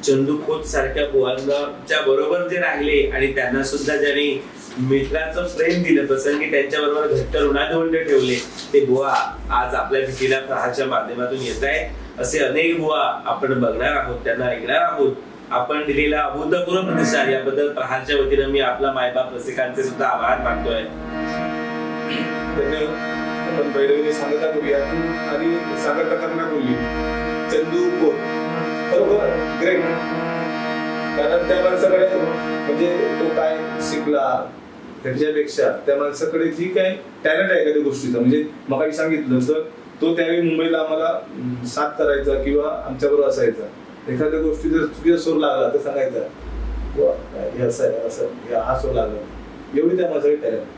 चंदू खोत सारख्या बुवांच्या बरोबर जे राहिले आणि त्यांना सुद्धा ज्यांनी मित्राचं प्रेम दिलं, प्रसंगी त्यांच्या बरोबर घट्ट ऋणानुबंध ठेवले, ते बुवा आज आपल्या भेटीला प्रहारच्या माध्यमातून येत आहेत. असे अनेक बुवा आपण बघणार आहोत, त्यांना ऐकणार आहोत. आपण दिलेला अभूतपूर्व प्रतिसाद याबद्दल प्रहारच्या वतीनं मी आपला मायबाप रसिकांचे सुद्धा आभार मानतोय. आपण भैरवीने सांगता करूया आणि सांगता करणार बोलली चंदू खोत बरोबर ग्रेट. कारण त्या माणसाकडे म्हणजे तो काय शिकला त्याच्यापेक्षा त्या माणसाकडे जी काय टॅलेंट आहे एखाद्या गोष्टीचा, म्हणजे मग सांगितलं तर तो त्यावेळी मुंबईला आम्हाला साथ करायचा किंवा आमच्या बरोबर असायचा. एखाद्या गोष्टी जर चुकीचा सूर लागला तर सांगायचा हे असं आहे, असं हा सूर लागला, एवढी त्या माणसाकडे टॅलेंट.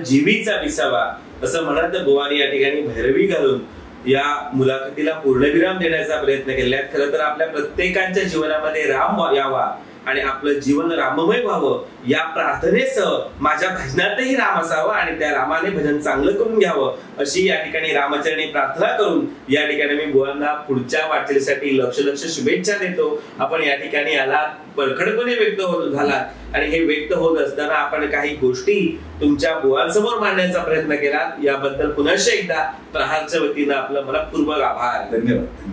जीवीचा विसावा असं म्हणत बुवानी या ठिकाणी भैरवी घालून या मुलाखतीला पूर्णविराम देण्याचा प्रयत्न केला आहे. खरं तर आपल्या प्रत्येकाच्या जीवनामध्ये राम यावा आणि आपलं जीवन राममय व्हावं या प्रार्थनेसह माझ्या भजनातही राम असावं आणि त्या रामाने भजन चांगलं करून घ्यावं अशी या ठिकाणी रामचरणी प्रार्थना करून या ठिकाणी मी बुवांना पुढच्या वाटचालीसाठी लक्ष शुभेच्छा देतो. आपण या ठिकाणी आला परखडपणे व्यक्त झाला आणि हे व्यक्त होत असताना आपण काही गोष्टी तुमच्या बुवांसमोर मांडण्याचा प्रयत्न केला याबद्दल पुन्हा एकदा प्रहारच्या वतीनं आपलं मनपूर्वक आभार. धन्यवाद.